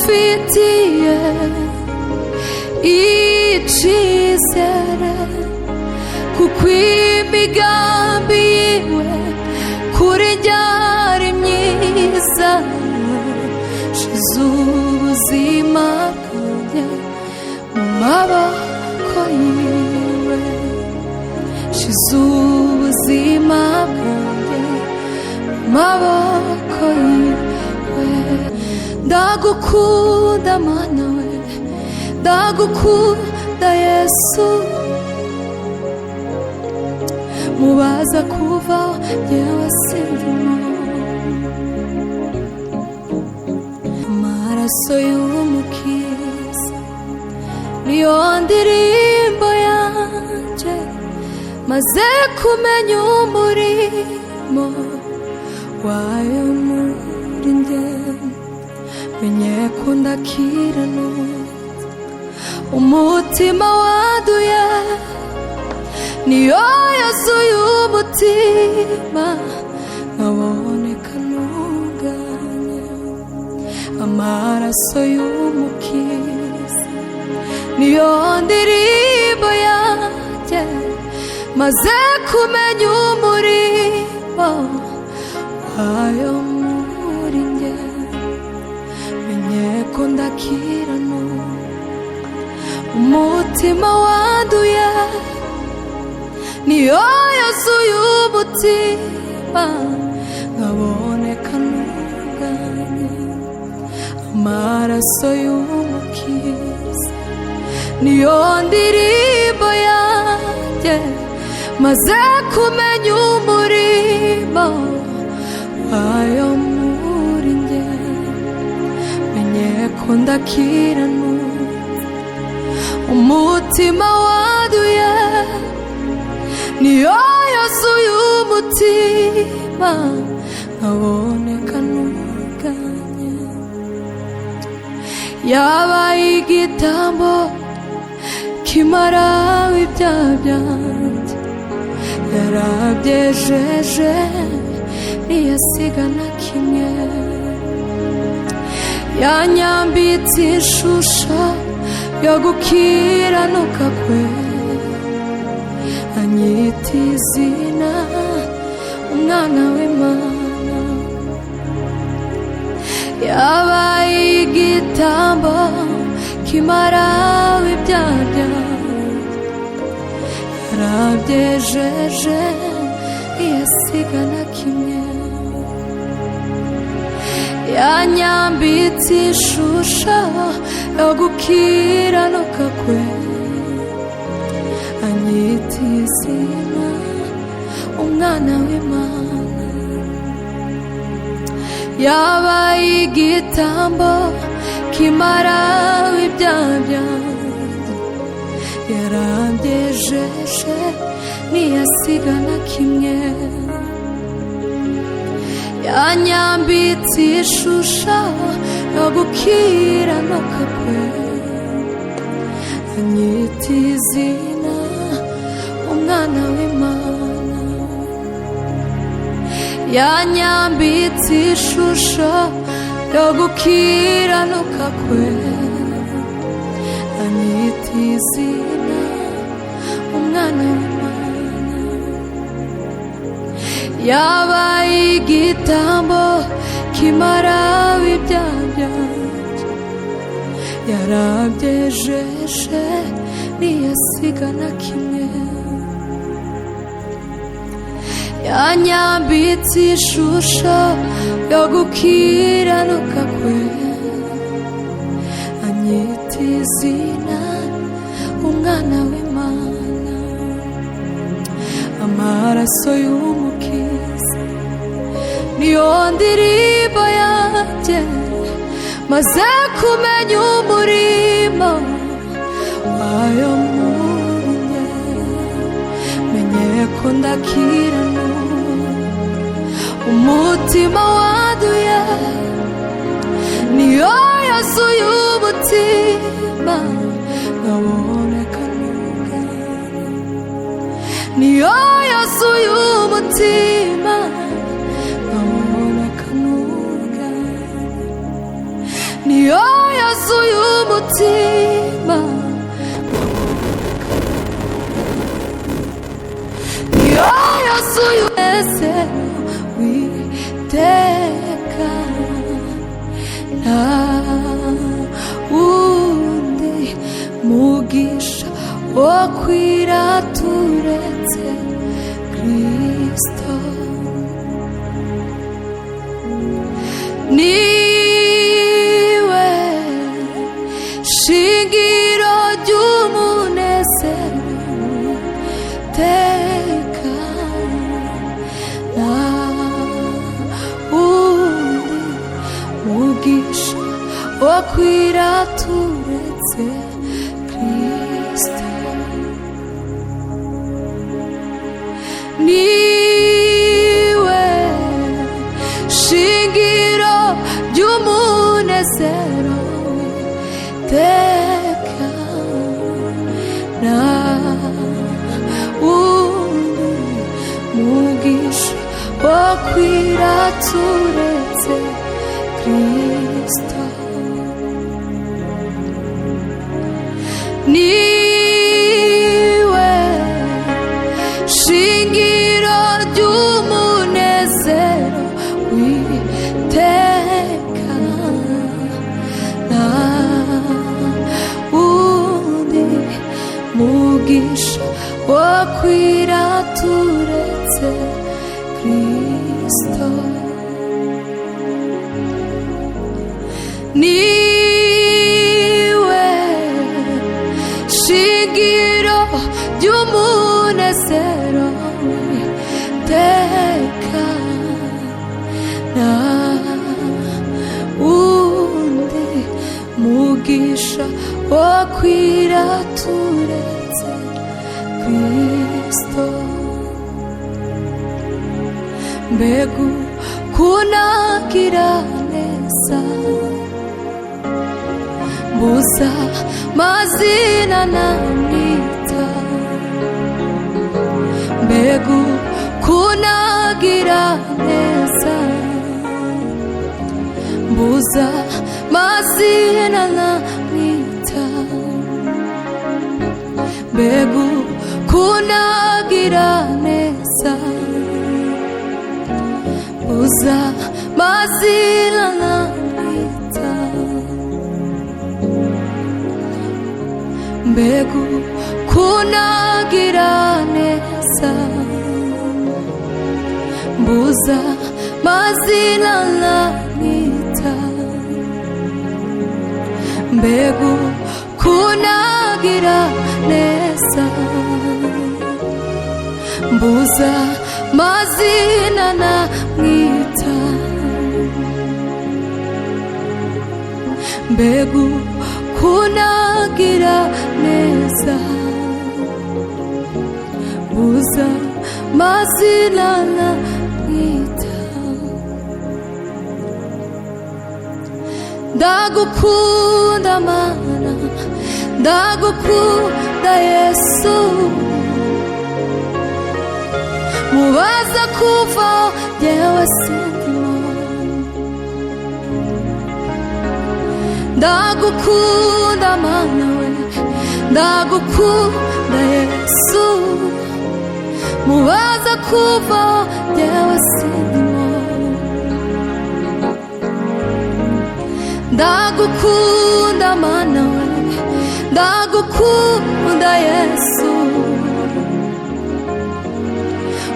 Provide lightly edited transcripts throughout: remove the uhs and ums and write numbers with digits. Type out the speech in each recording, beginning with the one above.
ngufitiye icyizere, kuko imigambi yiwe kuri njye ari myiza. Shize ubuzima bwanjye mu maboko yiwe, shize ubuzima bwanjye mu maboko yiwe. Ndagukunda Mana we, ndagukunda Yesu, mubaza kuva jyewe sindimo. Amaraso y'umukiza niyo ndirimbo yanjye, maze kumenya umurimo wayo muri njye. Menye ko ndakiranutse, umutima wanduye niyo yuzuye umutima, nkaboneka ntunganye. Amaraso y'umukiza niyo ndirimbo yanjye, maze kumenya umurimo wayo muri njye. Menye ko ndakiranutse, umutima wanduye niyo yuzuye umutima, nkaboneka ntunganye. Amaraso y'umukiza niyo ndirimbo yanjye, maze kumenya umurimo wayo muri njye. Menye ko ndakiranutse, umutima wanduye niyo yuzuye umutima, nkaboneka ntunganye. Yabaye igitambo kimaraho ibyaha byanjye, yarabyejeje ntiyasiga na kimwe. Yanyambitse ishusho yo gukiranuka kwe, anyita izina umwana w'Imana. Yabaye igitambo kimaraho ibyaha byanjye, yarabyejeje ntiyasiga na kimwe. Yanyambitse ishusho yo gukiranuka kwe, anyita izina umwana w'Imana. Yabaye igitambo kimaraho ibyaha byanjye, yarabyejeje ntiyasiga na kimwe. Yanyambitse ishusho yo gukiranuka kwe, anyita izina umwana w'Imana. Yanyambitse ishusho yo gukiranuka kwe, anyita izina umwana w'Imana. Yabaye igitambo kimaraho ibyaha byanjye, yarabyejeje ntiyasiga na kimwe. Yanyambitse ishusho yo gukiranuka kwe, anyita izina umwana w'Imana. Amaraso y'umukiza niyo ndirimbo yanjye, maze kumenya umurimo wayo muri njye. Menye ko ndakiranutse, umutima wanduye niyo yuzuye umutima, nkaboneka ntunganye. Niyo yuzuye umutima, nkaboneka ntunganye. Niyo umutima niyo yuzuye umunezero w'iteka nta wundi mugisha wo kwirata uretse Kristo niwe shingiro ry'umunezero w'iteka nta wundi mugisha wo kwirata uretse Kristo niwe shingiro ry'umunezero w'iteka nta wundi mugisha wo kwirata uretse Kristo niwe shingiro ry'umunezero w'iteka nta wundi mugisha wo kwirata uretse Kristo niwe shingiro ry'umunezero w'iteka nta wundi mugisha wo kwirata uretse Kristo mbega kunagira neza mbuza mazina namwita mbega kunagira neza mbuza mazina namwita mbega kunagira neza mbuza mazina namwita mbega kunagira neza mbuza mazina namwita mbega kunagira neza mbuza mazina namwita mbega kunagira neza mbuza mazina namwita ndagukunda mana ndagukunda Yesu mubaza kuva yewe sindimo ndagukunda mana we ndagukunda Yesu mubaza kuva yewe sindimo ndagukunda mana we ndagukunda Yesu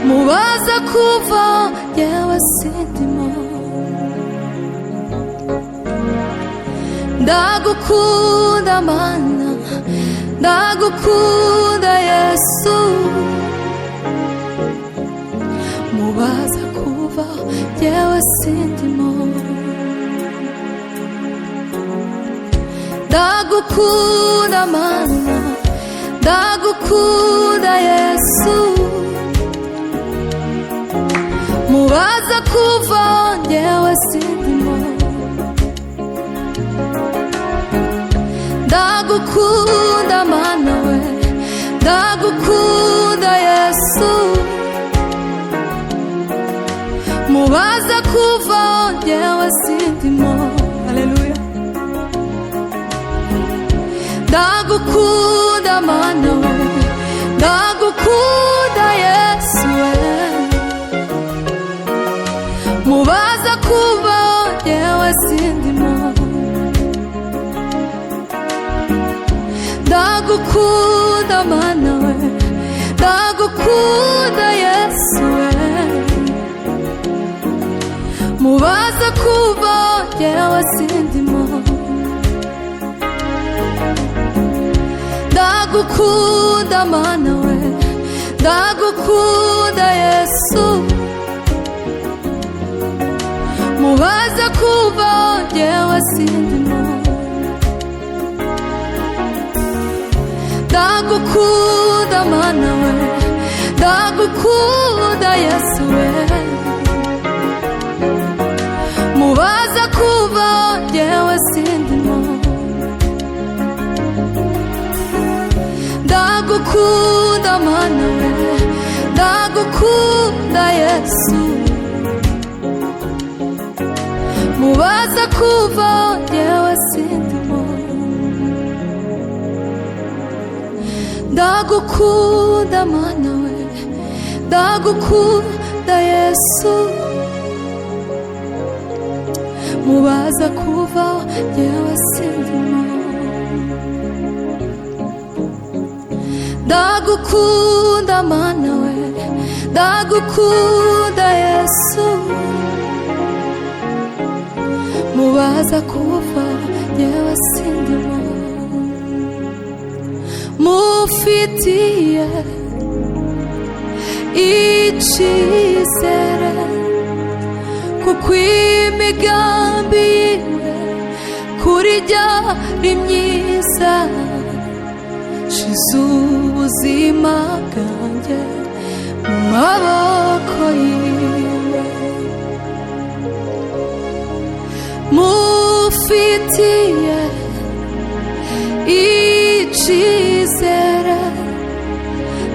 mubaza kuva yewe sindimo ndagukunda mana ndagukunda Yesu mubaza kuva yewe sindimo ndagukunda mana ndagukunda Yesu mubaza kuva yewe sindimo ndagukunda mana we ndagukunda Yesu mubaza kuva yewe sindimo haleluya ndagukunda mana we, ndagukunda Yesu we, mubaza kubaho yewe sindimo, ndagukunda mana we, ndagukunda Yesu we, mubaza kubaho yewe sindimo, ndagukunda mana we, ndagukunda Yesu, mubaza kubaho yewe sindimo, ndagukunda mana we, ndagukunda Yesu we, mubaza kubaho yewe sindimo, ndagukunda mana we, ndagukunda Yesu, mubaza kubaho yewe sindimo, ndagukunda mana we, ndagukunda Yesu, mubaza kubaho yewe sindimo, ndagukunda mana we, ndagukunda Yesu, mubaza kubaho yewe sindimo, mufitiye icyizere kuko imigambi yiwe kuri jye ari myiza, shize ubuzima bwanjye mu maboko yiwe, mufitiye icyizere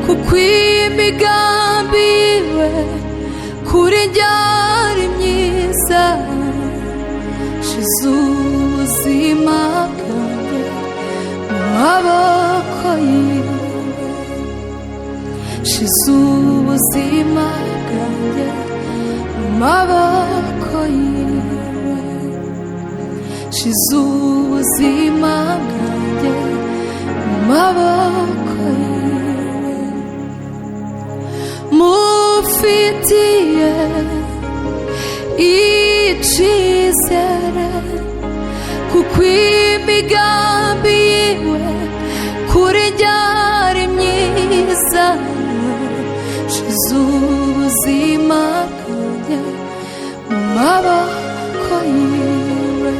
kuko imigambi yiwe kuri jye ari myiza, shize ubuzima bwanjye mu maboko yiwe, shize ubuzima bwanjye mu maboko yiwe, shize ubuzima bwanjye mu maboko yiwe, mufitiye icyizere kuko imigambi yiwe kuri jye ari myiza, shize ubuzima bwanjye mu maboko yiwe,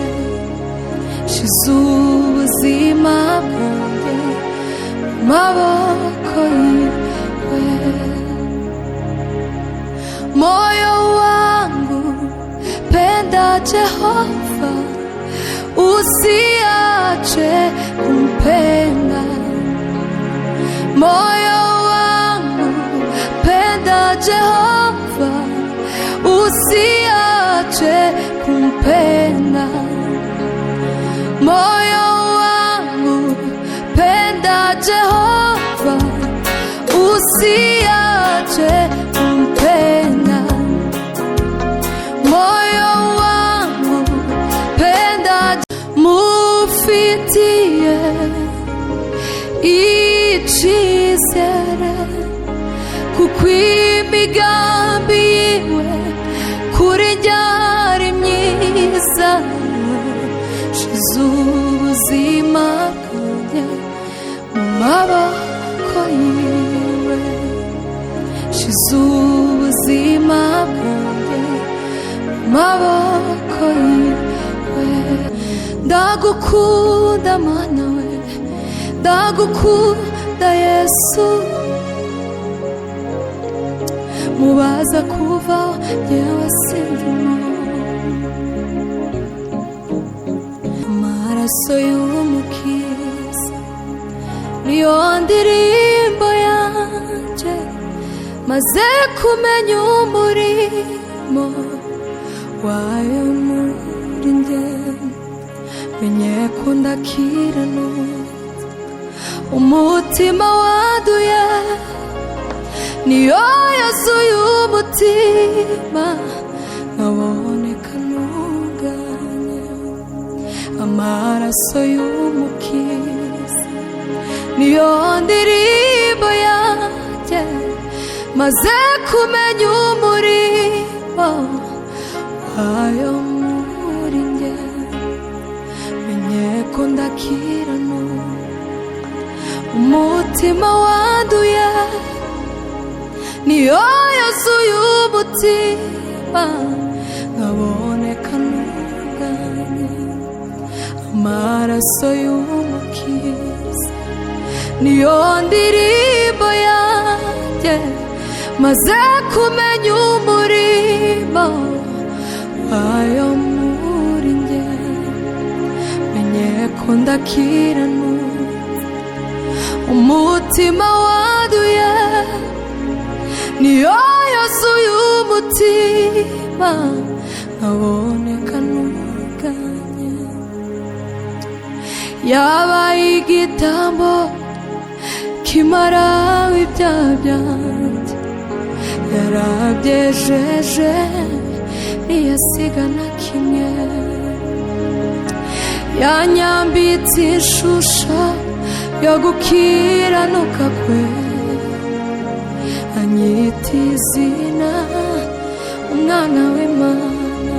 shize ubuzima bwanjye mu maboko yiwe, moyo wangu penda Jehova, usiache kumpenda, moyo wangu penda Jehova, usiache kumpenda, moyo wangu penda Jehova, usiache kumpenda, moyo wangu penda, mufitiye icyizere kuko imigambi yiwe kuri jye ari myiza, shize ubuzima bwanjye mu maboko yiwe, shize ubuzima bwanjye mu maboko yiwe, ndagukunda mana we, ndagukunda Yesu, mubaza kubaho yewe sindimo, amaraso y'umukiza niyo ndirimbo yanjye, maze kumenya umurimo wayo muri njye, menye ko ndakiranutse umutima wanduye niyo yuzuye umutima nkaboneka ntunganye. Amaraso y'umukiza niyo ndirimbo yanjye, maze kumenya umurimo wayo muri njye, menye ko ndakiranuka. Umutima wanduye niyo yuzuye umutima nkaboneka ntunganye. Amaraso y'umukiza niyo ndirimbo yanjye, maze kumenya umurimo wayo muri njye, menye ko ndakiranuka. Umutima wanduye niyo yuzuye umutima nkaboneka ntunganye. Yabaye igitambo kimara ibyaha byanjye, yarabyejeje ntiyasiga na kimwe. Yanyambitse ishusho yo gukiranuka kwe, anyita izina umwana w'Imana.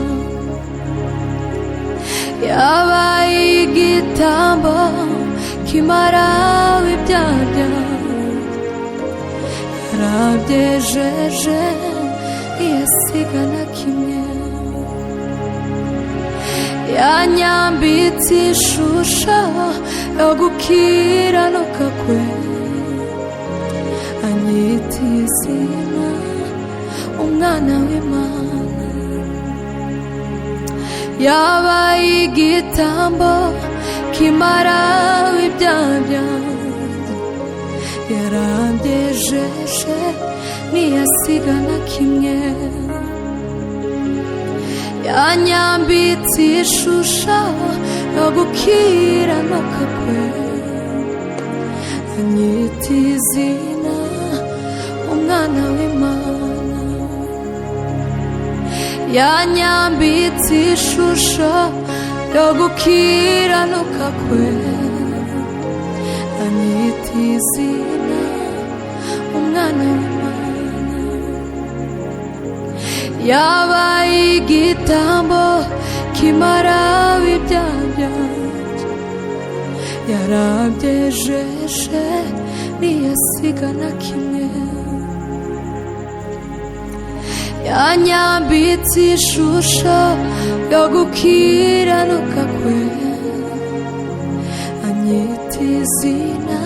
Yabaye igitambo kimara ibyaha byanjye, yarabyejeje ntiyasiga na kimwe. Yanyambitse ishusho yo gukiranuka kwe, anyita izina umwana w'Imana. Yabaye igitambo kimara ibyaha byanjye, yarabyejeje ntiyasiga na kimwe. Yanyambitse ishusho yo gukiranuka kwe, anyita izina umwana w'Imana. Yanyambitse ishusho yo gukiranuka kwe, anyita izina umwana w'Imana. Yabaye igitambo kimara ibyaha byanjye, yarabyejeje ntiyasiga na kimwe. Yanyambitse ishusho yo gukiranuka kwe, anyita izina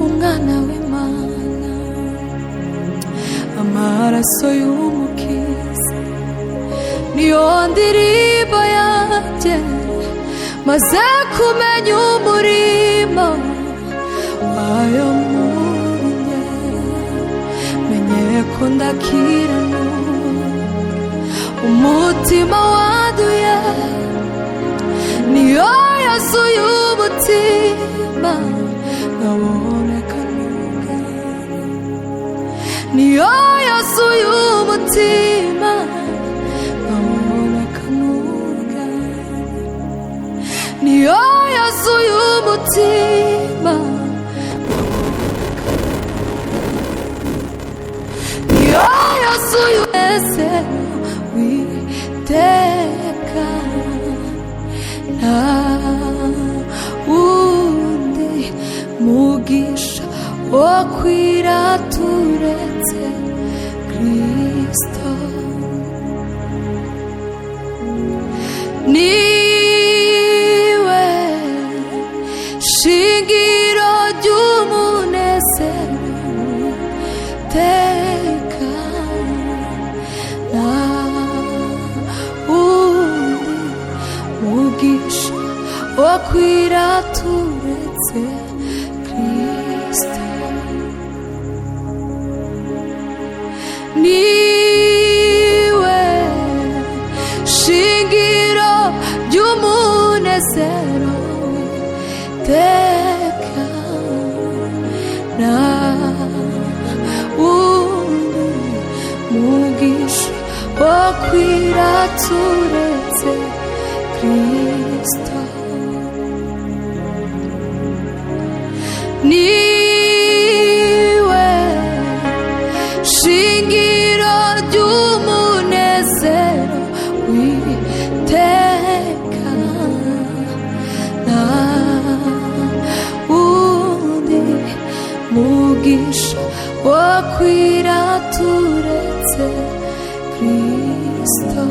umwana w'Imana. Amaraso y'umukiza niyo ndirimbo yanjye, maze kumenya umurimo wayo muri njye, menye ko ndakiranuka. Umutima wanduye niyo yuzuye umutima nkaboneka ntunganye. Niyo yuzuye umutima nkaboneka ntunganye. Niyo yuzuye umutima, niyo yuzuye umunezero w'iteka. Nta wundi mugisha wo kwirata uretse Kristo. Niwe shingiro ry'umunezero w'iteka. Nta wundi mugisha wo kwirata uretse Kristo. Niwe shingiro ry'umunezero w'iteka. turetse Kristo. Niwe shingiro ry'umunezero w'iteka, nta wundi mugisha wo kwira turetse Kristo.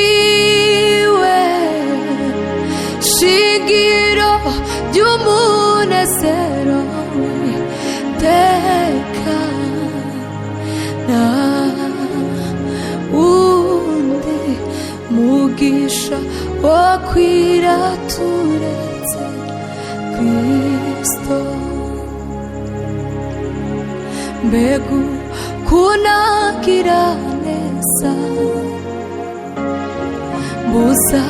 Niwe shingiro ry'umunezero w'iteka, nta wundi mugisha wo kwira turetse Kristo. Mbegu kunagira neza, mbuza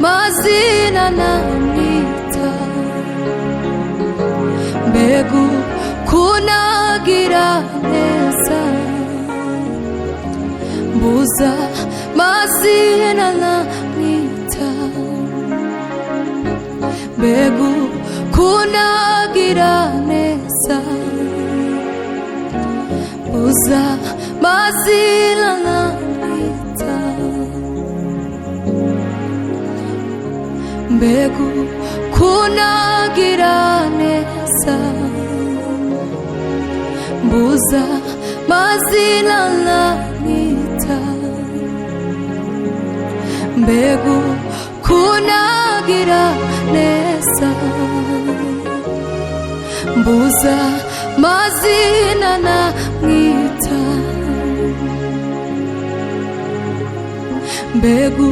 mazina namwita. Mbegu kunagira neza, mbuza mazina namwita. Mbegu kunagira neza, mbuza mazina namwita. Mbegu kunagira neza, mbuza mazina namwita. Mbegu kunagira neza, mbuza mazina namwita. Mbegu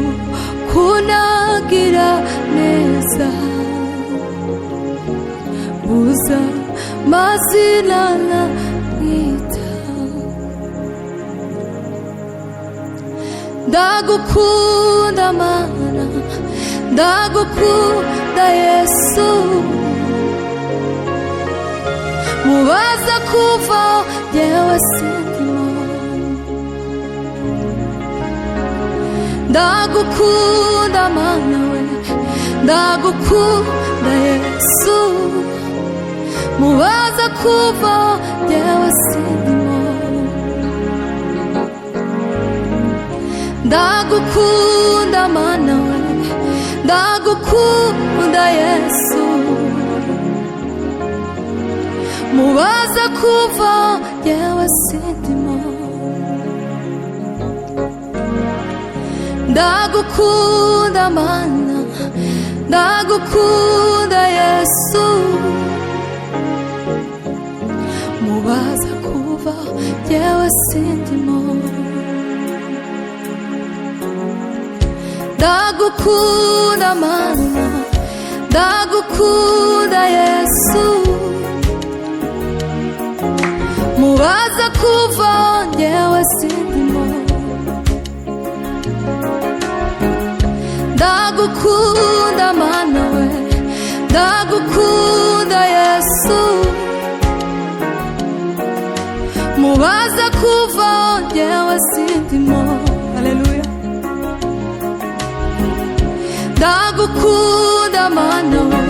kunagira neza, mbuza mazina namwita. Ndagukunda Mana, ndagukunda Yesu, mubaza kuva yewe sindimo. Ndagukunda Mana we, ndagukunda Yesu, mubaza kuva yewe sindimo. Ndagukunda Mana we, ndagukunda Yesu, mubaza kuva yewe sindimo. Ndagukunda Mana, ndagukunda Yesu, mubaza kuva yewe sindimo. Ndagukunda Mana, ndagukunda Yesu, mubaza kuva yewe sindimo. Ndagukunda Mana we, ndagukunda Yesu, mubaza kuva yewe sindimo. Haleluya. Ndagukunda Mana we,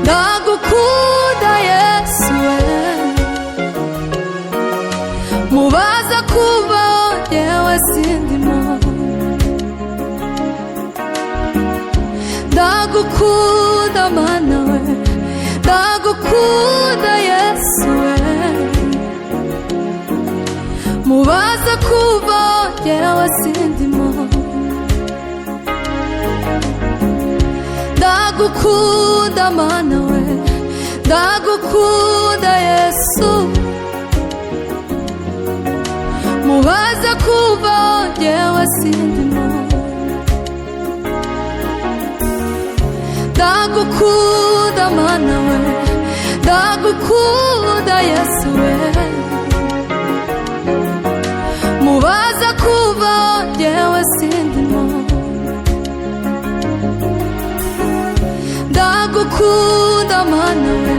ndagukunda Yesu we, mubaza kuva yewe sindimo. Ndagukunda Mana we, ndagukunda Yesu we, mubaza kuva yewe sindimo. Ndagukunda Mana we, ndagukunda Yesu, mubaza kuva yewe sindimo. Ndagukunda Mana we, ndagukunda Yesu we, mubaza kuva yewe sindimo. Ndagukunda Mana we,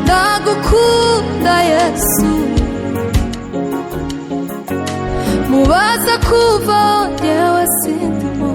ndagukunda Yesu, kuvaho jyewe sindimo.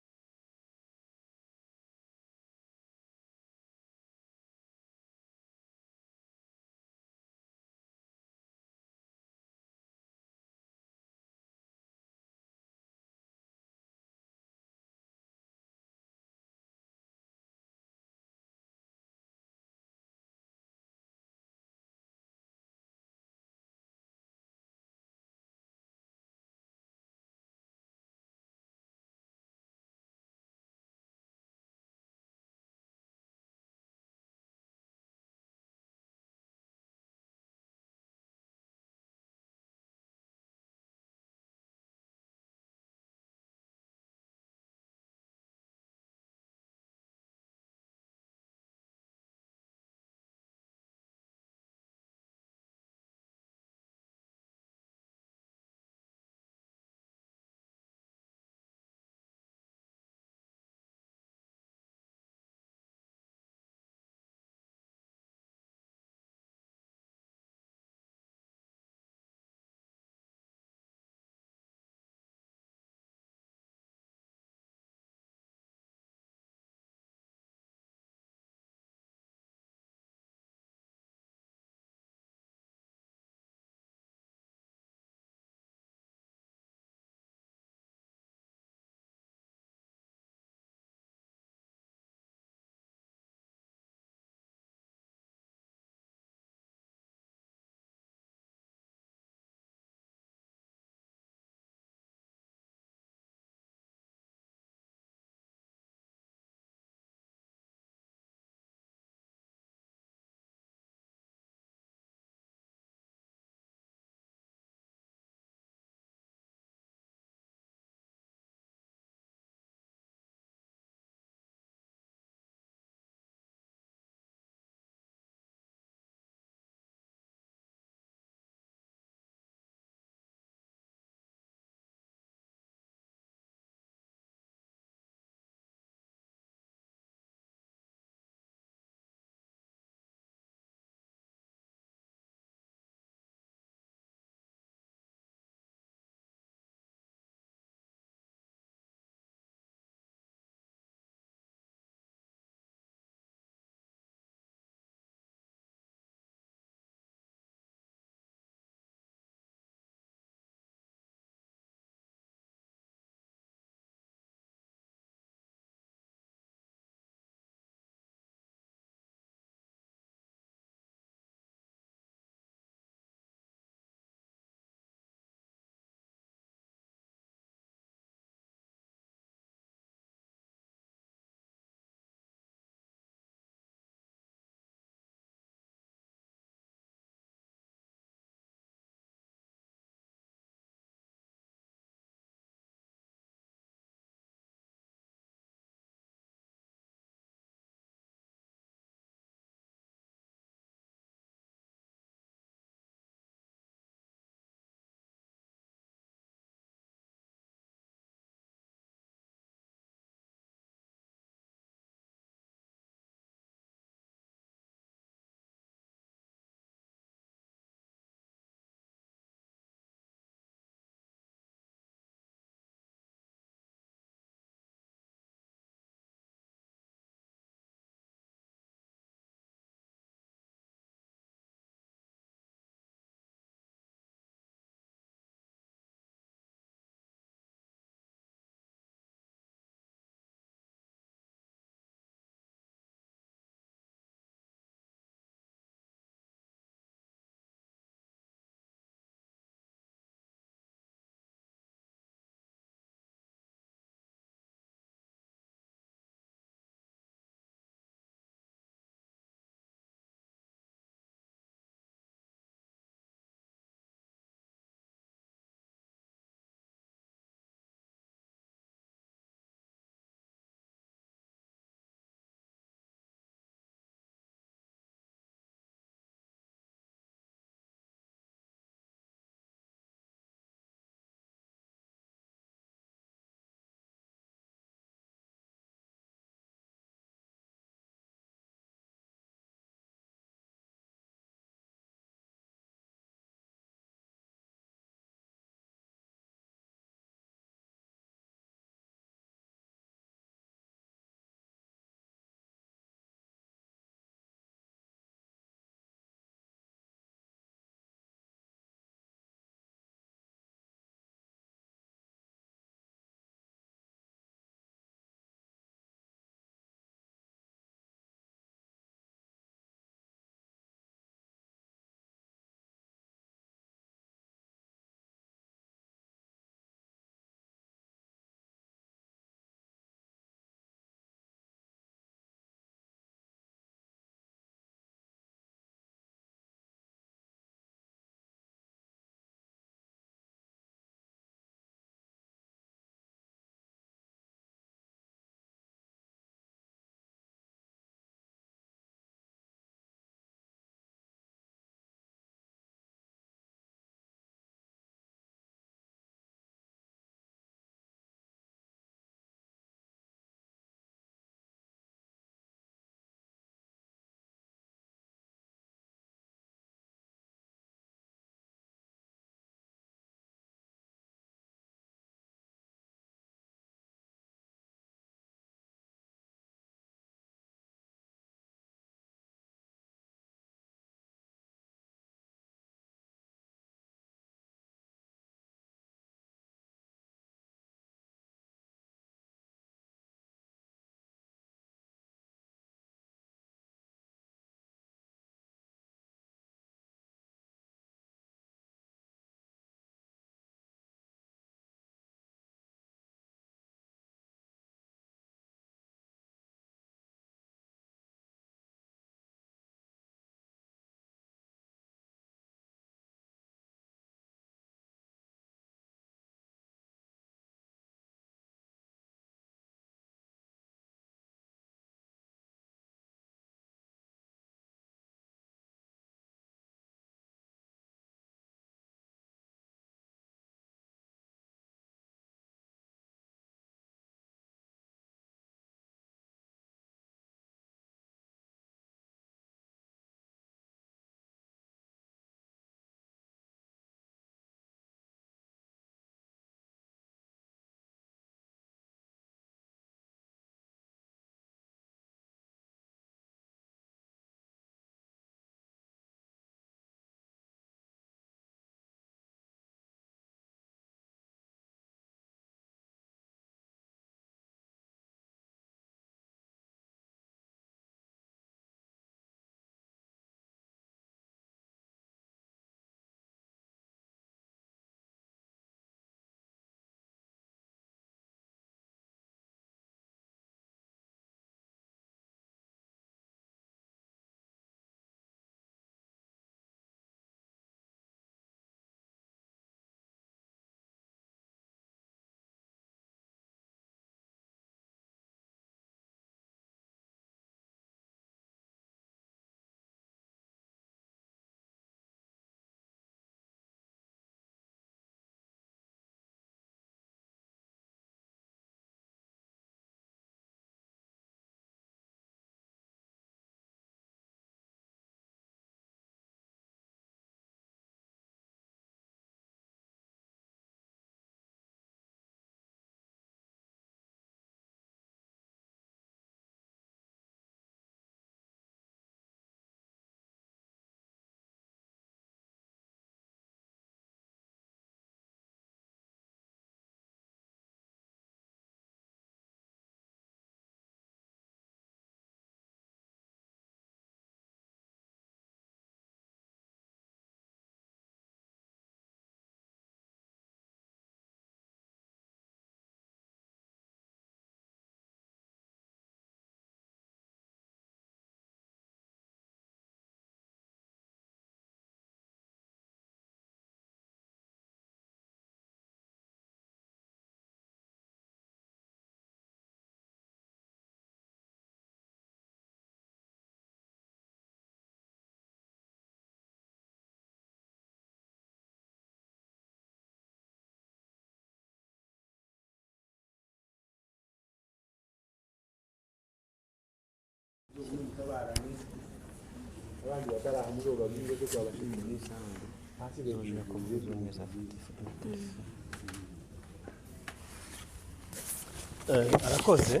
arakoze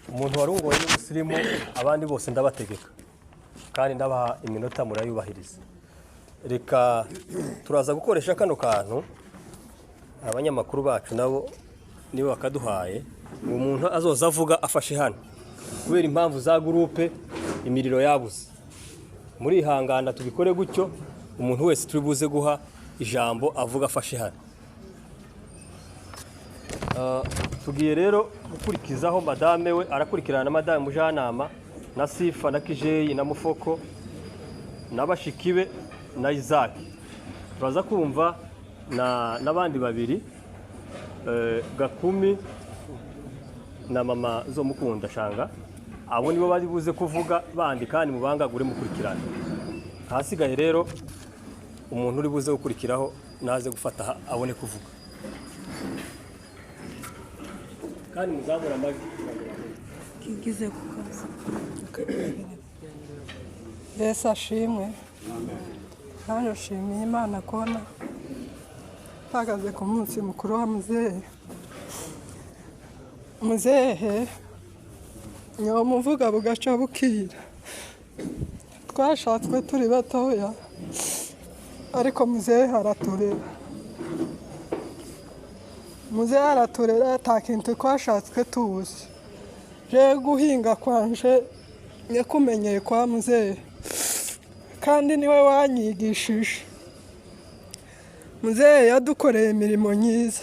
umuntu warungoye n'umusirimu abandi bose ndabategeka kandi ndabaha iminota murayubahiriza. Reka turaza gukoresha kano kantu abanyamakuru bacu nabo nibo bakaduhaye umuntu azoza avuga afashe hano kubera impamvu za groupe imiriro yabuze. Muri ihangana tubikore gutyo umuntu wese turi buze guha ijambo avuga afashe hano. Tugiye rero gukurikizaho madame we arakurikirana na madame Mujanama na Sifa na Kijeyi na Mufoko na bashikibe na Isaac. Turaza kumva n'abandi babiri Gakumi na mama zo mukunda shanga, abo nibo bari buze kuvuga bandi kandi mubangagure mukurikirana. Hasigaye rero umuntu uri buze gukurikiraho naze gufata abone kuvuga kandi muzamura amajwi kigize kukaza. Yesu ashimwe. Kandi ushimiye Imana kona tagaze ku munsi mukuru wa muzehe nyo muvuga bugaca bukira. Twashatswe turi batoya ariko muzehe araturera. Muzehe araturera atakintu twashatswe tuzi. Je guhinga kwanje yakumenyeye kwa muzehe kandi niwe wanyigishije. Muzehe yadukoreye imirimo myiza.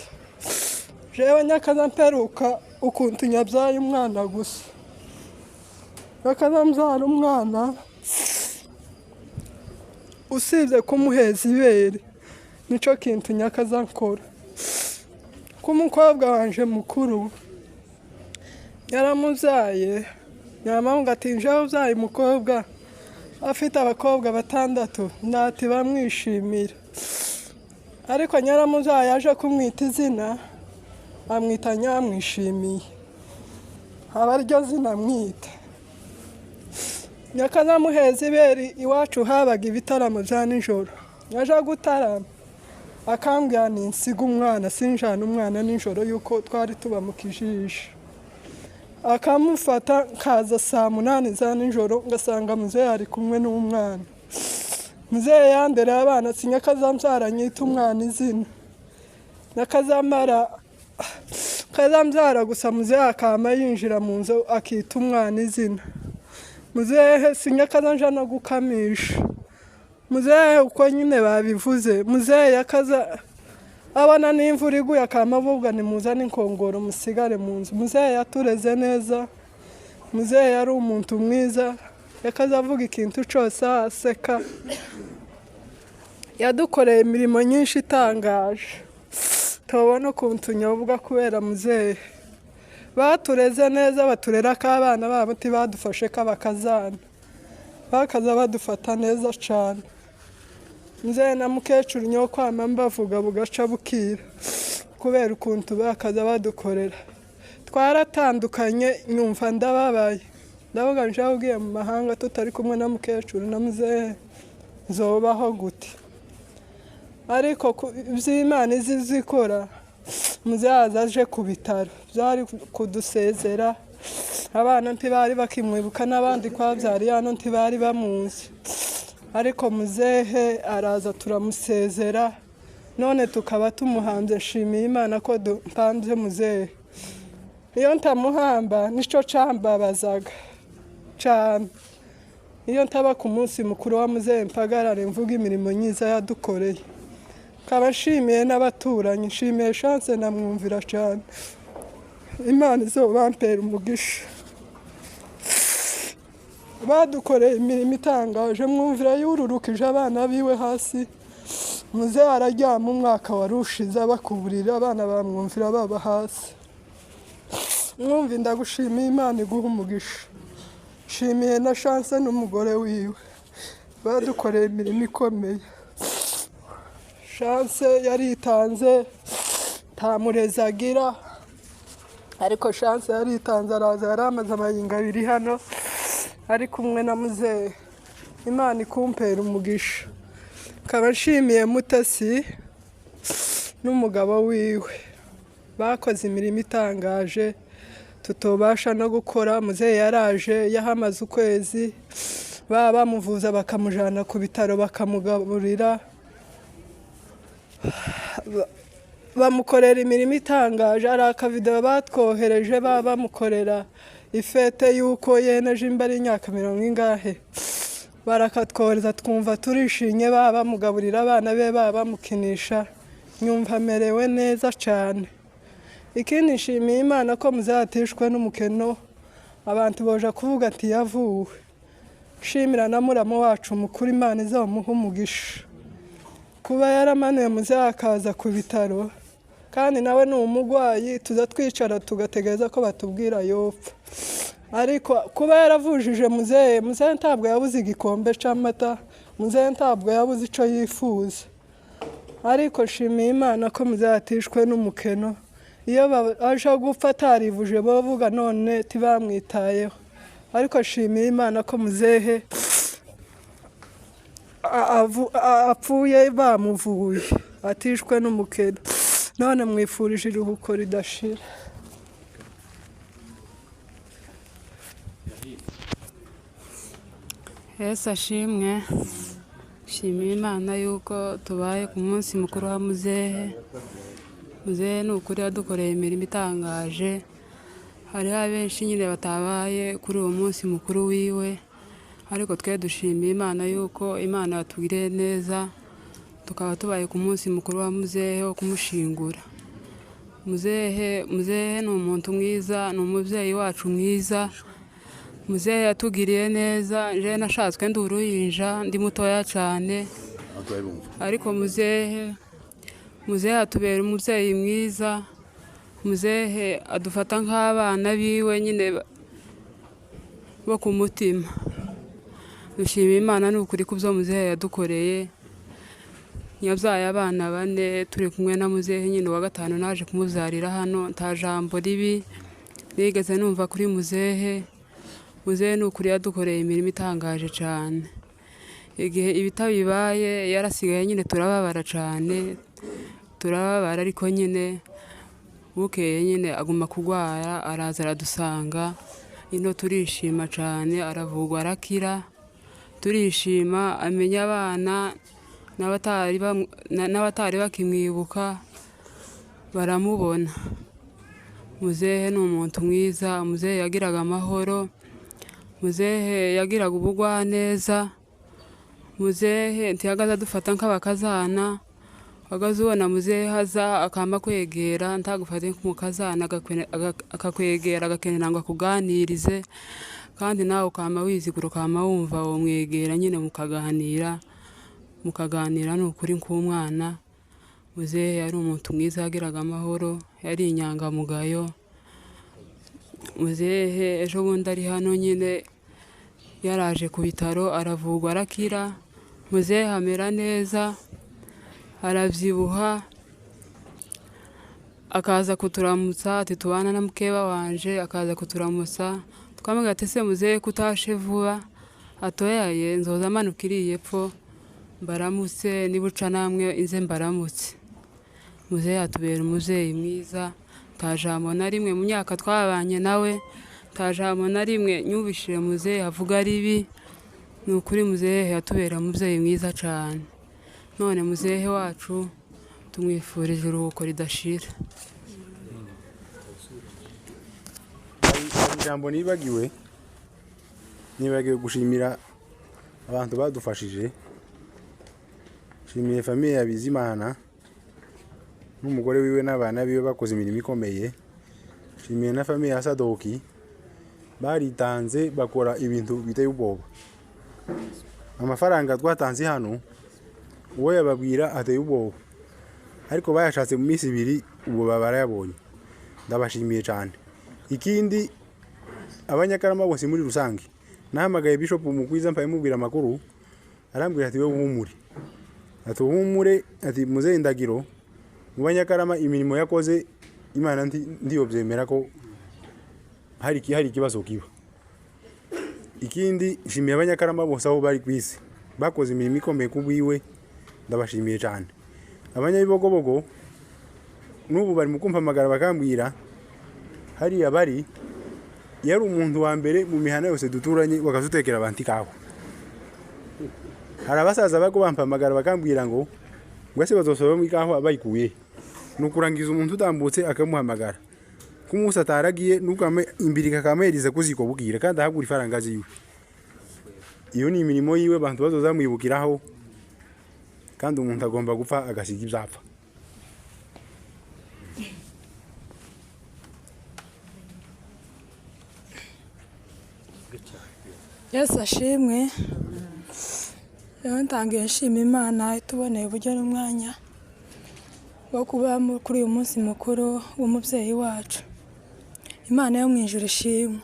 Jewe nyakaza mperuka ukuntu nyabyaye umwana gusa. Nyakaza mbyara umwana usibye kumuheza ibere nico kintu nyakaza nkora. Kumukobwa wanje mukuru yaramubyaye nyamahunga ati njewe ubyaye umukobwa afite abakobwa batandatu ndati bamwishimira. Ariko nyaramubyaye aje kumwita izina amwita Nyamwishimiye, aba ryo zina mwita. Nyakaza muheza ibere iwacu habaga ibitaramo bya nijoro. Yaje gutarama akambwira nsiga umwana sinjana umwana nijoro yuko twari tuba mu kijisho. Akamufata kaza saa 8 za nijoro ngasanga muzehe ari kumwe n'umwana. Muzehe yandere abana sinyakaza mbyaranyita umwana izina. Nakazamara kazambyara gusa muzehe akama yinjira mu nzu akita umwana izina. Muzehe sinyakaza nja no gukamisha. Muzehe uko nyine babivuze. Muzehe yakaza abana n'imvura iguye akamavuga ni muzane inkongoro musigare mu nzu. Muzehe yatureze neza. Muzehe yari umuntu mwiza. Yakaza avuga ikintu cyose aseka. Yadukoreye imirimo nyinshi itangaje. Tubona ukuntu nyavuga kubera muzehe. Batureze neza baturera k'abana babo tibadufashe kabakazana. Bakaza badufata neza cyane. Muzehe na mukecuru nyo kwama mbavuga bugaca bukira kubera ukuntu bakaza badukorera. Twaratandukanye nyumva ndababaye. Ndavuga nje ugiye mu mahanga tutari kumwe na mukecuru na muzehe zobaho gute. Ariko iby'Imana izikora muzehe azaje ku bitaro byari kudusezera. Abana ntibari bakimwibuka n'abandi kwabyariye hano ntibari bamuzi. Ariko muzehe araza turamusezera none tukaba tumuhanze. Nshimiye Imana ko mpanze muzehe. Iyo ntamuhamba nico cambabazaga cyane. Iyo ntaba ku munsi mukuru wa muzehe mpagarare mvuga imirimo myiza yadukoreye. Kaba nshimiye n'abaturanyi. Nshimiye Chance namwumvira cyane. Imana izobampera umugisha. Badukoreye imirimo itangaje. Mwumvira yururukije abana biwe hasi. Muzehe araryama umwaka warushize bakuburira abana bamwumvira baba hasi. Mwumvi ndagushimiye Imana iguha umugisha. Nshimiye na Chance n'umugore wiwe. Badukoreye imirimo ikomeye. Chance yaritanze ntamureza agira. Ariko Chance yaritanze araza yaramaze amayinga abiri hano. ari kumwe na muzehe, Imana ikumpera umugisha. Nkaba nshimiye Mutesi n'umugabo wiwe bakoze imirimo itangaje tutobasha no gukora. Muzehe yaraje yahamaze ukwezi, baba bamuvuza bakamujana ku bitaro bakamugaburira, bamukorera imirimo itangaje. Ari akavidewo batwohereje baba bamukorera ifete y'uko yeneje imbere y'imyaka 40, barakatwohereza twumva turishimye, baba bamugaburira abana be, baba bamukinisha, nyumva amerewe neza cyane. Ikindi nshimiye Imana ko muzatishwe n'umukeno, abantu boja kuvuga ati yavuwe. Nshimira na muramu wacu mukuru, Imana izamuha umugisha kuba yaramanuye muzehe akaza ku bitaro, kandi nawe ni umugwayi, tuza twicara tugategereza ko batubwira yopfa. Ariko kuba yaravujije muzehe ntabwo yabuze igikombe cy'amata, muzehe ntabwo yabuze icyo yifuza. Ariko nshimiye Imana ko muzatishwe n'umukeno. Iyo aje gupfa atarivuje bavuga none tibamwitayeho. Ariko nshimiye Imana ko muzehe apfuye bamuvuye, atishwe n'umukeno. None mwifurije iruhuko ridashira. Yesu ashimwe. Nshimiye Imana yuko tubaye ku munsi mukuru wa muzehe. Muzehe ni ukuri yadukoreye imirimo itangaje. Hariho abenshi nyine batabaye kuri uwo munsi mukuru wiwe, ariko twe dushimiye Imana yuko Imana yatugiriye neza, tukaba tubaye ku munsi mukuru wa muzehe wo kumushingura. Muzehe ni umuntu mwiza, ni umubyeyi wacu mwiza. Muzehe yatugiriye neza. Je nashatswe ndi uruhinja, ndi mutoya cyane, ariko muzehe atubera umubyeyi mwiza. Muzehe adufata nk'abana biwe nyine bo ku mutima. Dushimiye Imana n'ukuri ku byo muzehe yadukoreye. Yabyaye abana 4 turi kumwe na muzehe, nyine wa gatanu naje kumuzarira hano. Nta jambo ribi nigeze numva kuri muzehe. Muzehe ni ukuri yadukoreye imirimo itangaje cyane. Igihe ibitabibaye yarasigaye, nyine turababara cyane, turababara, ariko nyine bukeye nyine aguma kugwara, araza aradusanga ino, turishima cyane, aravugwa arakira, turishima. Amenya abana n'abatari bakimwibuka baramubona. Muzehe ni umuntu mwiza. Muzehe yagiraga amahoro. Muzehe yagiraga ubugwaneza. Muzehe ntiyagaza dufata nk'abakazana. Wagaze ubona muzehe haza akama kwegera, ntagufate nk'umukazana, akakwegera agakenera ngo akuganirize, kandi nawe ukama wizigura, ukama wumva uwo mwegera, nyine mukaganira ni ukuri nk'umwana. Muzehe yari umuntu mwiza, yagiraga amahoro, yari inyangamugayo. Muzehe ejo bundi ari hano nyine yaraje ku bitaro, aravugwa arakira. Muzehe amera neza, aravyibuha, akaza kuturamutsa, ati tubana na mukeba wanje, akaza kuturamutsa. Twamubwira ati se muzehe kutashe vuba? Atoyaye nzoza manukiriye epfo mbaramutse, nibuca namwe inze mbaramutse. Muzehe atubera umuvyeyi mwiza. Nta jambo na rimwe mu myaka twabanye nawe, nta jambo na rimwe nyubishije muzehe avuga ribi. Ni ukuri muzehe yatubera umuvyeyi mwiza cyane. None muzehe wacu tumwifurije iruhuko ridashira. Ijambo nibagiwe gushimira abantu badufashije. Nshimiye famiye ya Bizimana n'umugore wiwe n'abana biwe bakoze imirimo ikomeye. Nshimiye na famiye ya Sadoki baritanze bakora ibintu biteye ubwoba. Amafaranga twatanze hano uwo yababwira ateye ubwoba, ariko bayashatse mu minsi 2 ubwo barayabonye. Ndabashimiye cyane. Ikindi abanyakarama bose muri rusange, nahamagaye Bishop Mukwiza mpaye mubwira amakuru, arambwira ati we humure, ati humure, ati muzehe Ndagiro mu banyakarama imirimo yakoze Imana ndiyo byemera ko hari ikibazo kiba. ikindi nshimiye abanyakarama bose aho bari ku isi bakoze imirimo ikomeye ku bwiwe ndabashimiye cyane. Abanyabibogobogo n'ubu bari mu kumpamagara bakambwira hariya bari yari umuntu wa mbere mu mihana yose duturanye wakazutekera abantu ikawa. Hari abasaza bako bampamagara bakambwira ngo se bazosoba mu ikawa bayikuye nukurangiza umuntu utambutse akamuhamagara kumusa ataragiye nukame imbiri kakameriza kuziko bukira kandi ahagura ifaranga ziwe. Iyo ni imirimo yiwe abantu bazozamwibukiraho kandi umuntu agomba gupfa agasiga ibyapfa. Yesu ashimwe. Rero ntangiye nshima Imana ituboneye uburyo n'umwanya wo kuba kuri uyu munsi mukuru w'umubyeyi wacu. Imana yo mu ijuru ishimwe.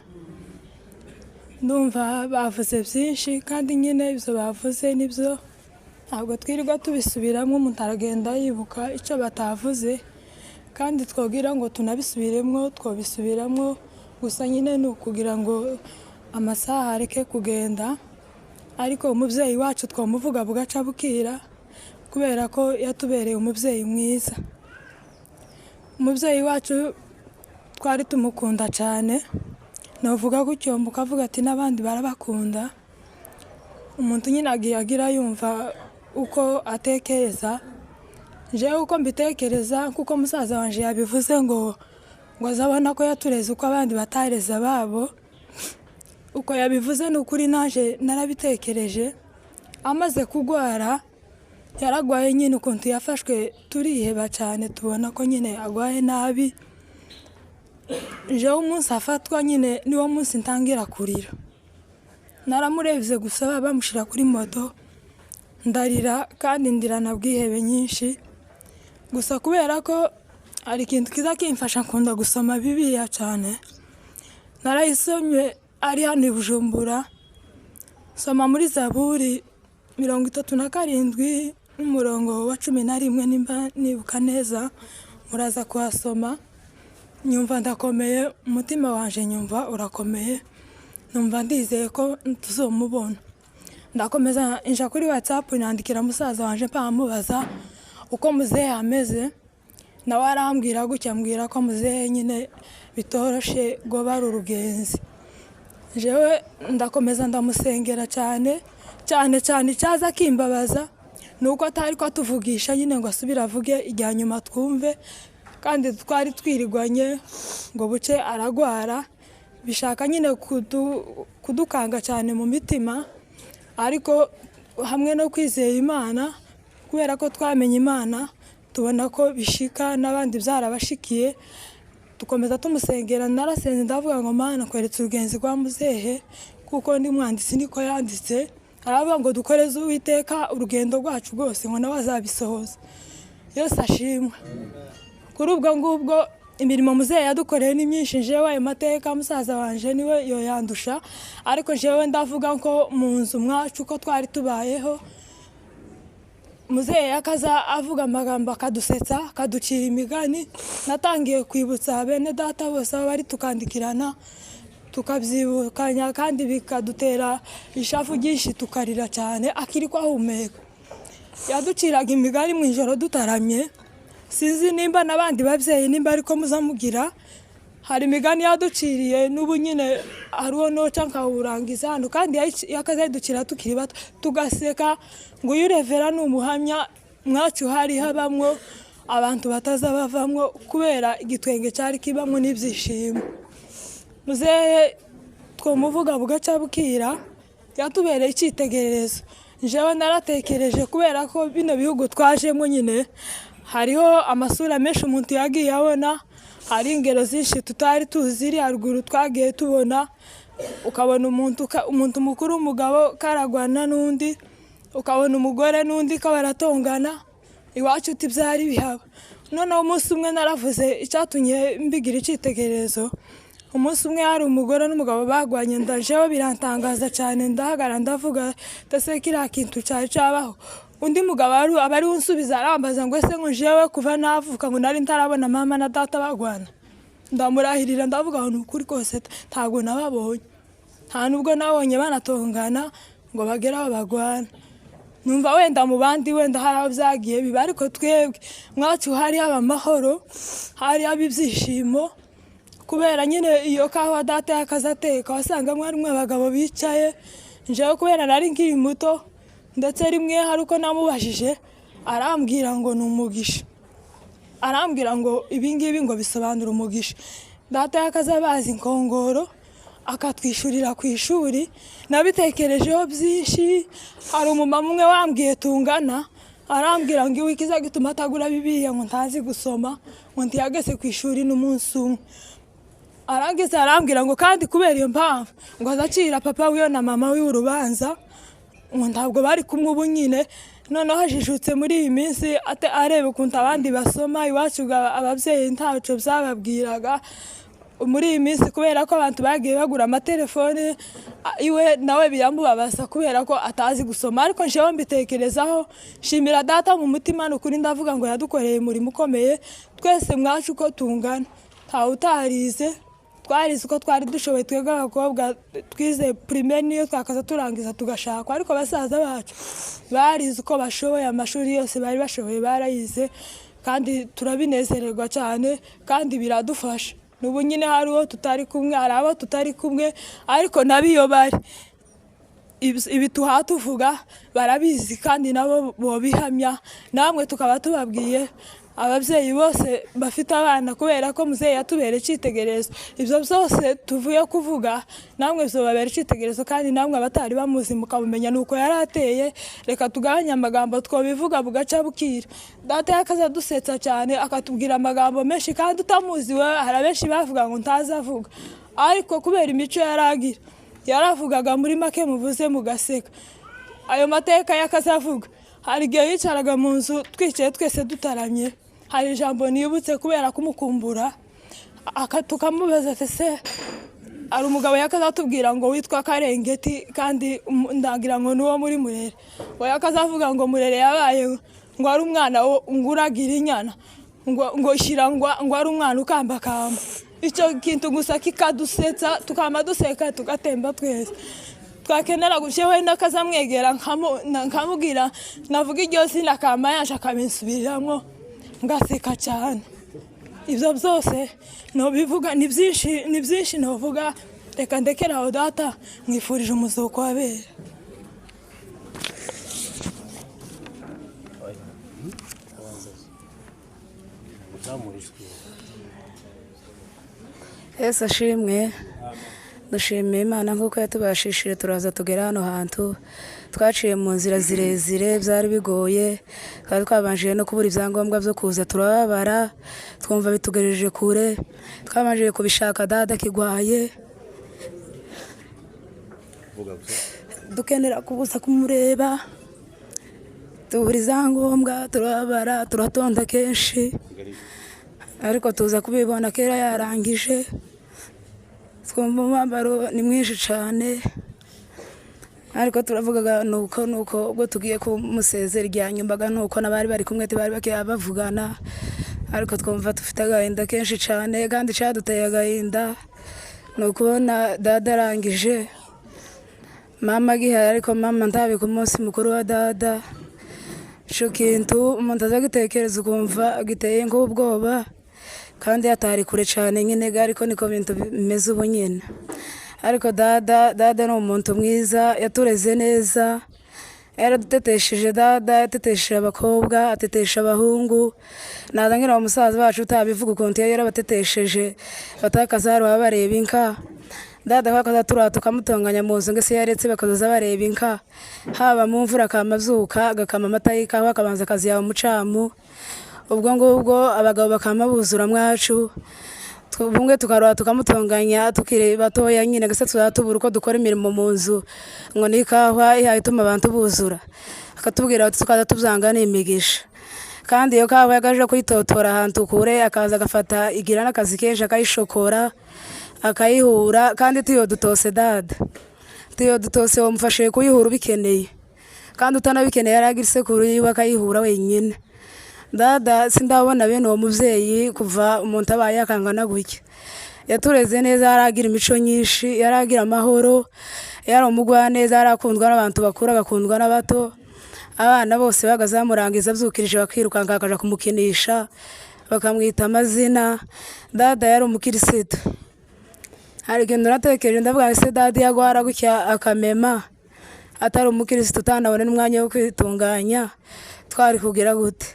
Ndumva bavuze byinshi kandi nyine ibyo bavuze nibyo ntabwo twirirwa tubisubiramo, umuntu aragenda yibuka icyo batavuze kandi twogira ngo tunabisubiremo twobisubiramo, gusa nyine ni ukugira ngo amasaha areke kugenda. Ariko umubyeyi wacu twamuvuga bugaca bukira kubera ko yatubereye umubyeyi mwiza. Umubyeyi wacu twari tumukunda cyane, navuga gutyo mukavuga ati n'abandi barabakunda. Umuntu nyine agira yumva uko atekereza. Jewe uko mbitekereza kuko musaza wanje yabivuze ngo azabona ko yatureze uko abandi batareza babo. Uko yabivuze n'ukuri naje narabitekereje. Amaze kugwara yaragwaye nyine ukuntu yafashwe turiheba cyane, tubona ko nyine agwaye nabi. Jewe umunsi afatwa nyine niwo munsi ntangira kurira. Naramurebye gusa bamushira kuri moto ndarira kandi ndirana bwihebe nyinshi. Gusa kubera ko ari ikintu kiza kimfasha nkunda gusoma Bibiliya cyane, narayisomye ari hano i Bujumbura, soma muri Zaburi 37 n'umurongo wa 11 nimba nibuka neza, muraza kuhasoma. Nyumva ndakomeye, umutima wanje nyumva urakomeye, numva ndizeye ko tuzomubona. Ndakomeza inja kuri WhatsApp nandikira musaza wanje mpamubaza uko muzehe ameze, nawe arambwira gutya, ambwira ko muzehe nyine bitoroshe ngo bari urugenzi. Jewe ndakomeza ndamusengera cyane cyaza kimbabaza nuko atari ko atuvugisha nyine ngo asubira avuge ijya nyuma twumve, kandi twari twirigwanye ngo buce aragwara. Bishaka nyine kudukanga cyane mu mitima, ariko hamwe no kwizera Imana kubera ko twamenye Imana tubona ko bishika n'abandi byarabashikiye, tukomeza tumusengera. Narasenze ndavuga ngo Mana kweretse urugenzi rwa muzehe kuko ndi mwanditsi niko yanditse, aravuga ngo dukoreze Uwiteka urugendo rwacu rwose ngo nawe azabisohoza. Yesu ashimwe. Kuri ubwo ngubwo imirimo muzehe yadukoreye ni myinshi. Jewe ayo mateka musaza wanje niwe yo yandusha, ariko jewe ndavuga ko mu nzu mwacu ko twari tubayeho muzehe yakaza avuga amagambo akadusetsa akaducira imigani. Natangiye kwibutsa bene data bose bari tukandikirana tukabyibukanya kandi bikadutera ishafu ryinshi tukarira cyane akiri ko ahumeka. Yaduciraga imigani mu ijoro dutaramye, sinzi nimba nabandi babyeyi nimba ariko muzamugira. Hari imigani yaduciriye n'ubu nyine hariho noca nkawurangiza hano, kandi yakazadukira tukiri bato tugaseka ngo uyu revera ni umuhamya mwacu hari habamwo abantu bataza bavamwo kubera igitwenge cyari kibamwo n'ibyishimo. Muzehe twomuvuga bugaca bukira, yatubereye icyitegererezo. Jewe naratekereje kubera ko bino bihugu twajemo nyine hariho amasura menshi umuntu yagiye abona, hari ingero zinshi tutari tuziri haruguru twagiye tubona. Ukabona umuntu mukuru umugabo karagwana n'undi, ukabona umugore n'undi ko baratongana. Iwacu tibyari bihaba. Noneho umunsi umwe naravuze icyatumye mbigira icyitegererezo. Umunsi umwe hari umugore n'umugabo bagwanye, ndajeho birantangaza cyane, ndahagara ndavuga tase kiriya kintu cyari cyabaho. Undi mugabo abari unsubiza arambaza ngo ese ngo jewe kuva navuka ngo nari ntarabona mama na data bagwana. Ndamurahirira ndavuga ngo ukuri kose ntago nababonye. nta nubwo nabonye banatongana ngo bagere aho bagwana. Numva wenda mu bandi wenda hari aho byagiye biba, ariko twebwe mwacu hari haba amahoro, hari haba ibyishimo, kubera nyine iyo kawa data yakazateka wasanga mwarimwe abagabo bicaye. Njewe kubera nari nkiri muto, ndetse rimwe hari uko namubashije arambwira ngo ni umugisha, arambwira ngo ibingibi ngo bisobanura umugisha. Data yakazabazi inkongoro akatwishyurira ku ishuri, nabitekerejeho byinshi. Hari umumama umwe wambwiye tungana, arambwira ngo iwe kiza gituma atagura Bibiliya ngo ntazi gusoma, ngo ntiyageze ku ishuri n'umunsi umwe. Arangeze arambwira ngo kandi kubera iyo mpamvu ngo azacira papa wiyo na mama wiwe urubanza, ngo ntabwo bari kumwe ubu nyine. Noneho hajijutse muri iyi minsi areba ukuntu abandi basoma, iwacu ababyeyi ntaco byababwiraga. Muri iyi minsi kubera ko abantu bagiye bagura amatelefone, iwe nawe biramubabaza kubera ko atazi gusoma. Ariko njewe mbitekerezaho, shimira data mu mutima, n'ukuri ndavuga ngo yadukoreye umurimo ukomeye. Twese mwacu uko tungana ntawe utarize, twarize uko twari dushoboye. Twebwe abakobwa twize primaire niyo twakaza turangiza tugashakwa, ariko basaza bacu barize uko bashoboye, amashuri yose bari bashoboye barayize, kandi turabinezererwa cyane kandi biradufasha. Nubu nyine hari uwo tutari kumwe, hari abo tutari kumwe, ariko nabiyo bari ibi tuhatuvuga barabizi kandi nabo bobihamya. Namwe tukaba tubabwiye ababyeyi bose bafite abana, kubera ko muzeyi yatubereye icyitegererezo. Ibyo byose tuvuye kuvuga namwe bizobabera icyitegererezo, kandi namwe abatari bamuzi mukabumenya nuko yarateye. Reka tugabanye amagambo twobivuga bugaca bukira. Data yakazadusetsa cyane akatubwira amagambo menshi, kandi utamuzi we hari benshi bavuga ngo ntazavuga, ariko kubera imico yaragira yaravugaga muri make muvuze mugaseka. Ayo mateka yakazavuga, hari igihe yicaraga mu nzu twicaye twese dutaramye, hari ijambo nibutse kubera kumukumbura, tukamubaza ati se ari umugabo yakazatubwira ngo witwa Karengeti, kandi ndagira ngo nuwo muri Murere. We yakazavuga ngo Murere yabaye ngo ari umwana nguragira inyana, ngo shira ngo ari umwana ukambakamba. Icyo kintu gusa kikadusetsa, tukama duseka tugatemba twese. Twakenera gushewe nakazamwegera nkamubwira navuga iryo zina kama yaje akabinsubiramo ngaseka cyane. Ibyo byose no bivuga ni byinshi novuga. Reka ndekera aho data, mwifurije umuzuko wabera. Yesu ashimwe. Dushimiye Imana nk'uko yatubashishije turaza tugera hano hantu. Twaciye mu nzira zirezire, byari bigoye, twari twabanjije no kubura ibyangombwa byo kuza, turababara twumva bitugejeje kure. Twabanjije kubishaka dada kigwaye, dukenera kubuza kumureba, tubura ibyangombwa, turababara, turatonda kenshi, ariko tuza kubibona kera yarangije. Twumva umwambaro ni mwinshi cyane, ariko turavugaga nuko ubwo tugiye kumusezera irya nyumbaga, nuko n'abari bari kumwe bari bakiya bavugana, ariko twumva dufite agahinda kenshi cyane, kandi cyaduteye agahinda ni ukubona dada arangije, mama agihari, ariko mama ntabike umunsi mukuru wa dada. Icyo kintu umuntu aza gitekereza ukumva agiteye nk'ubwoba, kandi atari kure cyane nyine, ariko niko bintu bimeze ubu nyine. Ariko dada ni umuntu mwiza, yatureze neza, yaradutetesheje. Dada yatetesheje abakobwa, atetesha abahungu. Nadangira umusaza wacu utabivuga ukuntu yarabatetesheje, batakaza baba bareba inka. Dada kwakaza turata tukamutonganya mu nzu, ngese yaretse bakazaza bareba inka, haba mu mvura akamazuka agakama amata y'ikawa, akabanza akazi yawe umucamu. Ubwo ngubwo abagabo bakama buzura mwacu, bumwe tukarora tukamutonganya tukiri batoya nyine, gase tuzatubura uko dukora imirimo mu nzu, ngo n'ikawa ihayituma abantu buzura, akatubwira ati tukaza tubyanga n'imigisha. Kandi iyo kawa yagaje kuyitotora ahantu kure, akaza agafata igira n'akazi kenshi akayishokora akayihura, kandi tiyo dutose dada, tiyo dutose wamufashije kuyihura ubikeneye, kandi utanabikeneye yaragira isekuru yiwe akayihura wenyine. Dada sindabona bene uwo muvyeyi kuva umuntu abaye akangana gutya. yatureze neza, yaragira imico nyinshi, yaragira amahoro, yari umugwaneza, yarakundwa n'abantu bakuru agakundwa n'abato. Abana bose bagaze bamurangiza abyukirije bakirukanka akaja kumukinisha bakamwita amazina. Dada yari umukirisitu. Hari ikintu natekereje ndavuga ese dada yagwara gutya akamema atari umukirisitu utanabone n'umwanya wo kwitunganya twari kugira gute?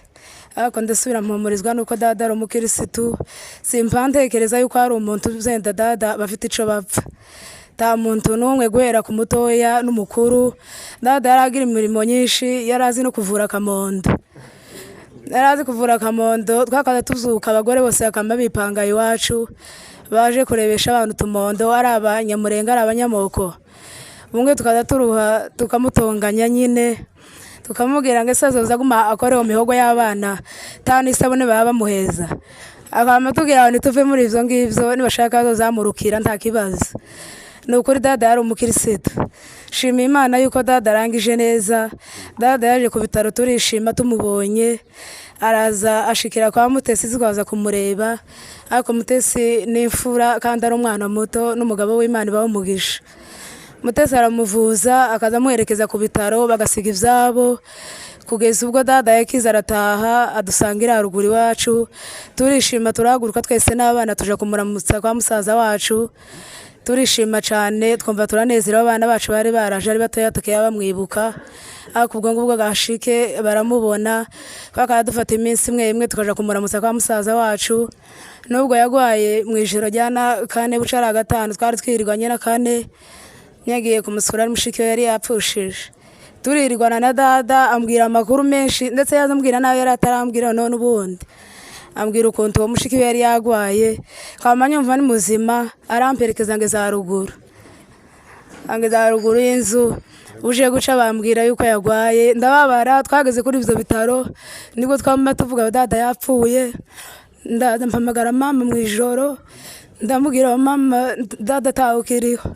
Ariko ndasubira mpumurizwa nuko dada ari umukirisitu. Simpa ntekereza yuko ari umuntu uzenda dada bafite ico bapfa. Ta muntu n'umwe guhera ku mutoya n'umukuru. Dada yaragira imirimo nyinshi, yarazi no kuvura kamondo. Yarazi kuvura kamondo, twakaza tuzuka abagore bose bakama bipanga iwacu baje kurebesha abantu tumondo, ari abanyamurenga ari abanyamoko. Bumwe tukaza turuha tukamutonganya nyine, tukamubwira ngo ese azoza guma akore mu mihogo y'abana tani isabune baba bamuheza. Akama tugira abantu tuve muri ivyo ngivyo, nibashaka bazamurukira nta kibazo. Nukuri dada yari umukirisitu. Shima Imana yuko dada arangije neza. Dada yaje ku bitaro turishima tumubonye, araza ashikira kwa Mutesi zikwaza kumureba. Ariko Mutesi n'imfura kandi ari umwana muto n'umugabo w'Imana bawumugisha. Mutesi aramuvuza akaza amuherekeza ku bitaro bagasiga ivyabo, kugeza ubwo dada yakiza arataha adusangira haruguru iwacu. Turishima turahaguruka twese n'abana tuja kumuramutsa kwa musaza wacu. Turishima cyane twumva turanezerewe, abana bacu bari baraje ari batoya tukiya bamwibuka. Ariko ubwo ngubwo gashike baramubona twakara dufata iminsi imwe tukaja kumuramutsa kwa musaza wacu. Nubwo yagwaye mu ijoro ryana kane bucara gatanu twari twirirwanye na kane, nyagiye kumusura ari mushiki we yari yapfushije. Turirirwana na dada ambwira amakuru menshi, ndetse yazambwira nawe yari atarambwira none ubundi. Ambwira ukuntu uwo mushiki we yari yagwaye, kama nyumva ni muzima, aramperekeza ngeze haruguru. Angeze haruguru y'inzu, uje guca bambwira yuko yagwaye. Ndababara, twageze kuri ivyo bitaro nibwo twamama tuvuga dada yapfuye. Ndampamagara mama mu ijoro, ndamubwira mama dada tawukiriho.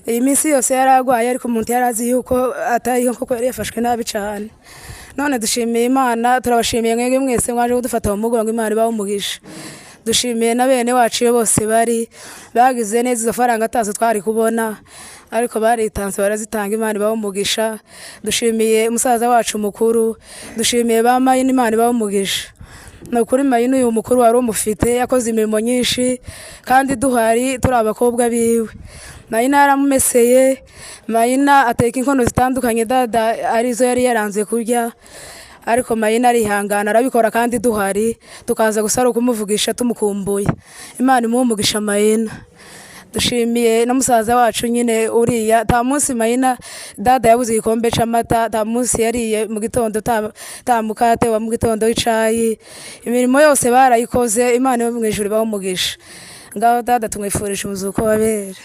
Iyi minsi yose yaragwaye, ariko umuntu yarazi yuko atariho kuko yari yafashwe nabi cyane. None dushimiye Imana, turabashimiye mwege mwese mwaje kudufata mu mugongo, Imana ibawumugisha. Dushimiye na bene wacu bose bari bagize neza izo faranga atazo twari kubona, ariko baritanze barazitanga, Imana ibawumugisha. Dushimiye musaza wacu mukuru, dushimiye ba Mayini, Imana ibawumugisha. Nukuri Mayini uyu mukuru wari umufite, yakoze imirimo nyinshi kandi duhari turi abakobwa biwe. Mayina yaramumeseye, Mayina ateka inkono zitandukanye dada arizo yari yaranze kurya, ariko Mayina arihangana arabikora kandi duhari tukaza gusara kumuvugisha tumukumbuye. Imana imumugisha Mayina. Dushimiye na musaza wacu nyine uriya, ta munsi Mayina dada yabuze igikombe c'amata, ta munsi yariye mu gitondo ta mukate wa mu gitondo w'icayi. Imirimo yose barayikoze, Imana yo mwijuru bawumugisha. Ngaho dada tumwifurisha umuzuko wabera.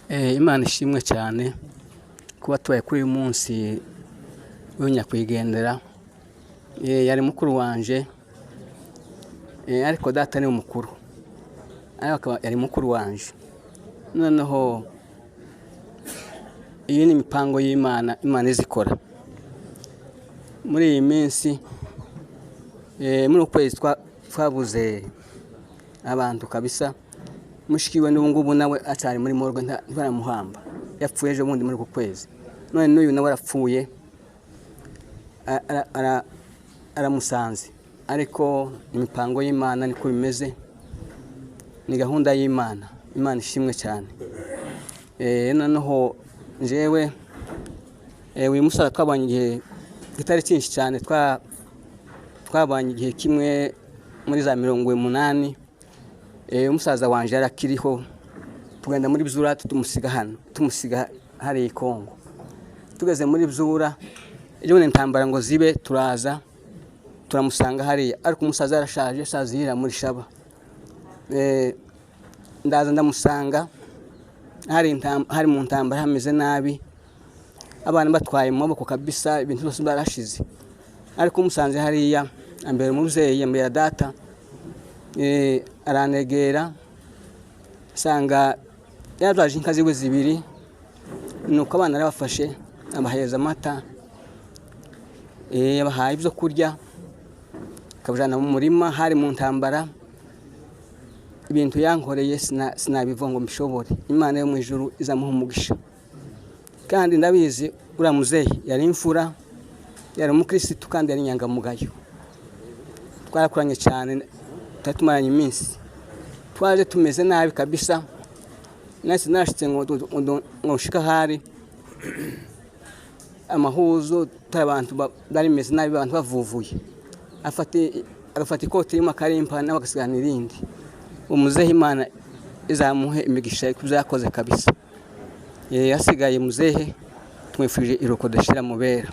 Imana ishimwe cyane kuba tubaye kuri uyu munsi w'Inyakwigendera. Yari mukuru wanje, ariko data ni umukuru, ariko yari mukuru wanje. Noneho iyi ni imipango y'Imana, Imana izikora. Muri iyi minsi muri ukwezi twabuze abantu kabisa. Mushikiwe n'ubungubu nawe acari muri morgue ntibaramuhamba, yapfuye ejo bundi muri ku kwezi. None n'uyu nawe arapfuye, aramusanze. Ariko imipango y'Imana niko bimeze, ni gahunda y'Imana. Imana ishimwe cyane. Noneho njewe uyu musaza twabanye igihe kitari cyinshi cyane, twabanye igihe kimwe muri za 80. Umusaza wanje yarakiriho, tugenda muri Bzura tumusiga hari Kongo. Tugeze muri Bzura ejo n'intambara ngo zibe, turaza turamusanga hari, ariko umusaza yarashaje, sazira muri Shaba. Ndaza ndamusanga hari mu ntambara hameze nabi, abana batwaye mu maboko kabisa, ibintu byose barashize. Ariko umusanze hariya ambere umuvyeyi, ambere data, aranegera sanga yazaje inka ziwe zibiri, nuko abana arabafashe abaheza amata, yabahaye ibyo kurya, akabujana mu murima, hari mu ntambara. Ibintu yankoreye sinabivuga ngo mbishobore. Imana yo mu ijuru izamuha umugisha. Kandi ndabizi uriya muzehe yari imfura, yari umukirisitu kandi yari inyangamugayo. Twarakuranye cyane, tumaranye iminsi. Twaje tumeze nabi kabisa. Nasi nashitse ngo nshika hari amahuzo abantu bari meze nabi, abantu bavuvuye. Agafata ikoti rimwe akarimpa nawe agasigana irindi. Umuzehe Imana izamuhe imigisha kubyo yakoze kabisa. Yasigaye muzehe tumwifurije iruko dashira mubera.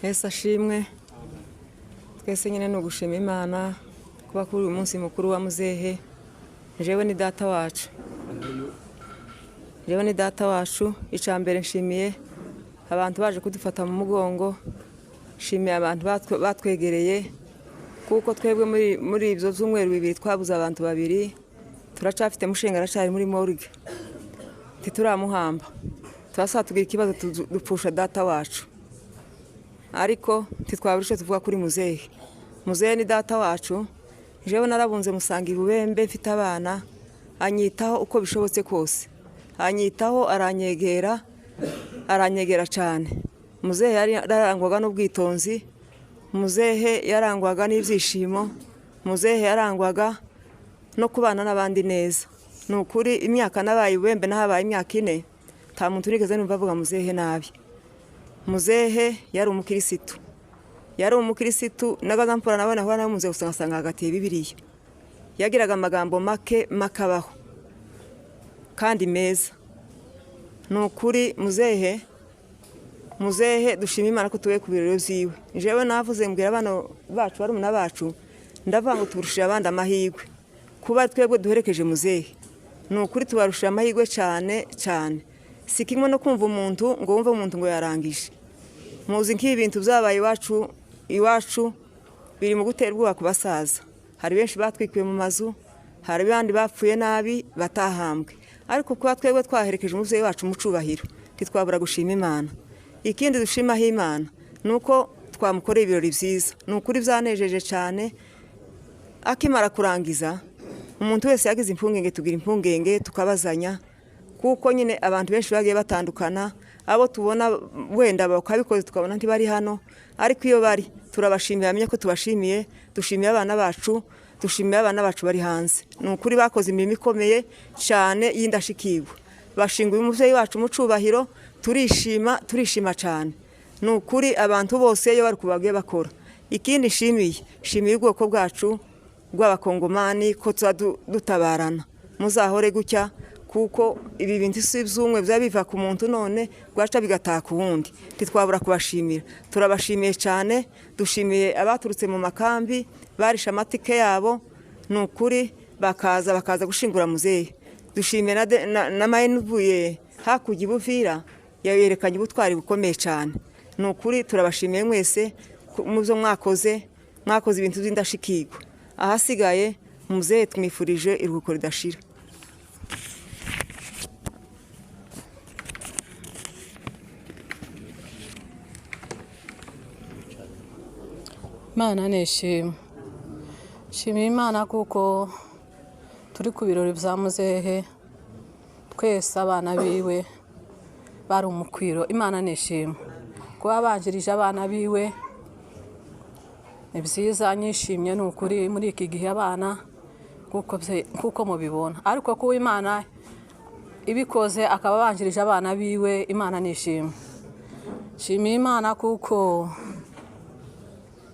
Yesu ashimwe. Twese nyine no gushima Imana kuba kuri uyu munsi mukuru wa muzehe. Jewe ni data wacu. Icambere nshimiye abantu baje kudufata mu mugongo. Nshimiye abantu batwegereye kuko twebwe muri ibyo byumweru bibiri twabuze abantu babiri. Turacafite mushenga aracari muri morgue. Tituramuhamba. Twasa tugira ikibazo dupfusha data wacu. Ariko titwaburishe tuvuga kuri muzehe. Muzehe ni data wacu. Jewe narabunze musanga ibubembe mfite abana, anyitaho uko bishobotse kose. Anyitaho, aranyegera cyane. Muzehe yarangwaga n'ubwitonzi, muzehe yarangwaga n'ibyishimo, muzehe yarangwaga no kubana n'abandi neza. Nukuri imyaka nabaye ibubembe nahabaye imyaka 4, nta muntu nigeze numva avuga muzehe nabi. Muzehe yari umukirisitu. Nagaza mpora nabona aho na muzehe usanga hagati y'Bibiliya. Yagiraga amagambo make makabaho kandi meza. Nukuri muzehe dushima Imana ko tuwe ku birero byiwe. Jewe navuze mbwira abana bacu barumuna bacu ndavuga ngo turushira abandi amahirwe. Kuba twebwe duherekeje muzehe. Nukuri tubarushira amahirwe cyane. Sikimwe no kumva umuntu ngo wumve umuntu ngo yarangije. Muzi nk'ibintu byabaye iwacu biri mu gutera ubwoba ku basaza. Hari benshi batwikiwe mu mazu, hari abandi bapfuye nabi batahambwe. Ariko kuba twebwe twaherekeje umuzehe wacu mu cubahiro, titwabura gushima Imana. Ikindi dushimaho Imana nuko twamukoreye ibirori byiza. Nukuri byanejeje cyane. Akimara kurangiza, umuntu wese yagize impungenge tugira impungenge tukabazanya. Kuko nyine abantu benshi bagiye batandukana, abo tubona wenda bakabikoze tukabona ntibari hano, ariko iyo bari turabashimiye, amenye ko tubashimiye. Dushimiye abana bacu bari hanze. Nukuri bakoze imirimo ikomeye cyane y'indashikirwa. Bashinguye umuzehe wacu mu cubahiro, turishima cyane. Nukuri abantu bose iyo bari kubagiye bakora. Ikindi shimiye ubwoko bwacu bw'abakongomani ko dutabarana. Muzahore gutya kuko ibi bintu by'ubumwe biva ku muntu none bwaca bigataka uwundi. Titwabura kubashimira. Turabashimiye cyane. Dushimiye abaturutse mu makambi barisha amatike yabo. Nukuri bakaza gushingura muzehe. Dushimiye na mayini uvuye hakurya Buvira yerekanye ubutwari bukomeye cyane. Nukuri turabashimiye mwese mu byo mwakoze ibintu by'indashikirwa. Ahasigaye muzehe tumwifurije iruhuko ridashira. Imana nishimye. Shimira Imana kuko turi ku birori bya muzehe, twese abana biwe bari umukwiro. Imana nishimye kuba banjirije abana biwe. Ni byiza, nyishimye nukuri muri iki gihe abana kuko mubibona. Ariko kuba Imana ibikoze akaba banjirije abana biwe, Imana nishimye. Shimira Imana kuko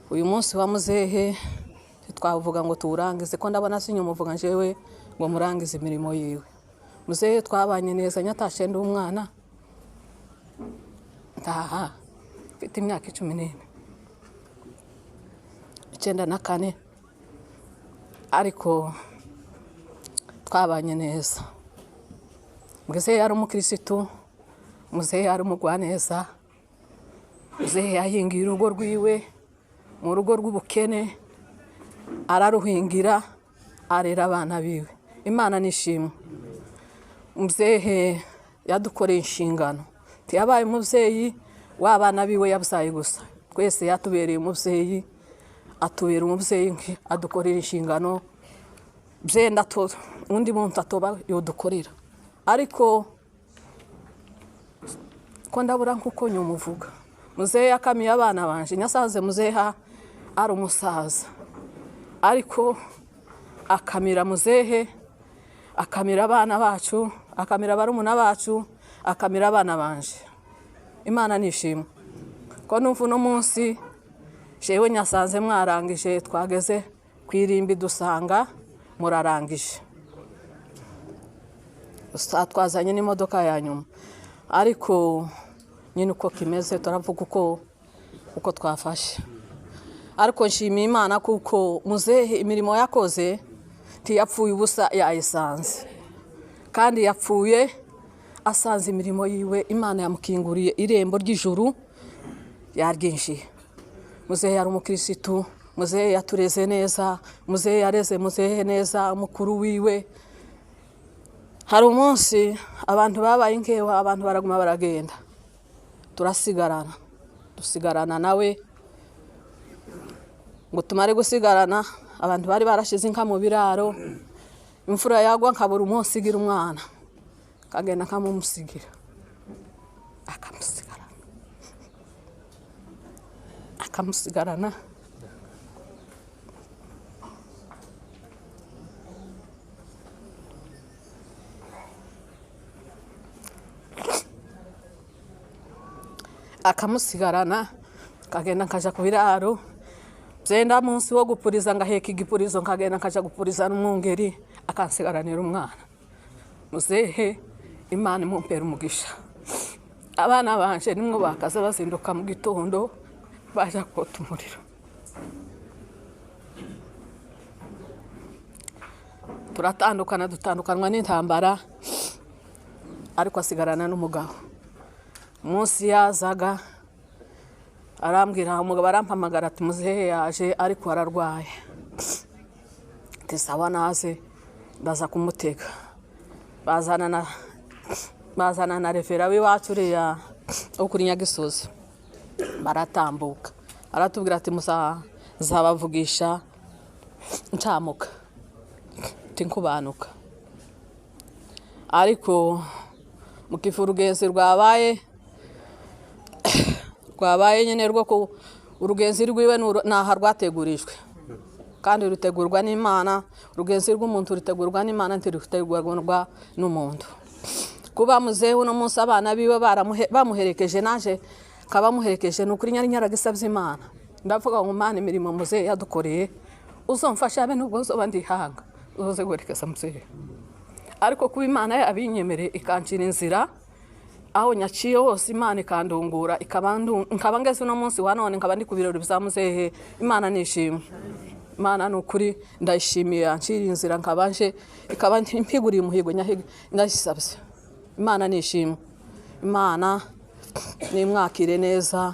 uyu munsi wa muzehe twavuga ngo tuwurangize, ko ndabona sinyumuvuga njewe ngo murangize imirimo yiwe. Muzehe twabanye neza, nyatashe ndi umwana ndaha mfite imyaka 94 ariko twabanye neza. Muzehe yari umukirisitu, muzehe yari umugwaneza, muzehe yahingiye urugo rwiwe mu rugo rw'ubukene, araruhingira, arera abana biwe. Imana nishimwe. muzehe yadukoreye inshingano yabaye umubyeyi w'abana biwe yabyaye gusa twese yatubereye umubyeyi atubera umubyeyi adukorera inshingano byenda undi muntu atoba yodukorera ariko ko ndabura nkuko nyumuvuga muzehe yakamiye abana banje nyasaze muzeha ari umusaza ariko akamira muzehe akamira abana bacu akamira barumuna bacu akamira abana banje Imana nishimwe ko numva no munsi jewe nyasanze mwarangije twageze kwirimbi dusanga murarangije twazanye n'imodoka ya nyuma ariko nyine uko kimeze turavuga uko twafashe ariko nshimiye Imana kuko muzehe imirimo yakoze ntiyapfuye ubusa yayisanze kandi yapfuye asanze imirimo yiwe Imana yamukinguriye irembo ry'ijuru yaryinjiye muzehe yari umukirisitu muzehe yatureze neza muzehe yareze muzehe neza mukuru wiwe hari umunsi abantu babaye inkewa abantu baraguma baragenda dusigarana nawe ngo tumare gusigarana abantu bari barashize inka mu biraro imfura yagwa nkabura umunsigira umwana kagenda kamumusigira akamusigarana kagenda nkaja ku biraro byenda munsi wo gupuriza ngaheka igipurizo nkagenda nkaja gupuriza n'umwungeri akansigaranira umwana muzehe Imana imumpera umugisha abana banje nimwe bakaza bazinduka mu gitondo baje kota umuriro dutandukanwa n'intambara ariko asigarana n'umugabo umunsi yazaga arambwira umugabo arampamagara ati muzehe yaje ariko ararwaye tisawa naze baza kumutega bazana na refera w'iwacu uriya wo kuri Nyagisozi baratambuka aratubwira ati muzabavugisha ncamuka tinkubanuka ariko mukifu urugenzi rwabaye nyine rwo ku urugenzi rwiwe naha rwategurijwe kandi rutegurwa n'Imana urugenzi rw'umuntu rutegurwa n'Imana ntirutegurwa n'umuntu kuba muzehe uno munsi abana biwe bamuherekeje naje kabamuherekeje n'ukuri nyaragisabye Imana ndavuga ngo Imana imirimo muzehe yadukoreye uzomfasha abe nubwo zoba ndihanga uzoze gwerekeza muzehe ariko kuba Imana yabinyemereye ikancira inzira aho nyaciye hose Imana ikandungura nkaba ngeze uno munsi wa none nkaba ndi ku birori bya muzehe Imana nishimwe Imana nukuri ndayishimiye yancira inzira nkabanje ikaba mpiguriye umuhigo ndayisabye Imana nishimwe Imana nimwakire neza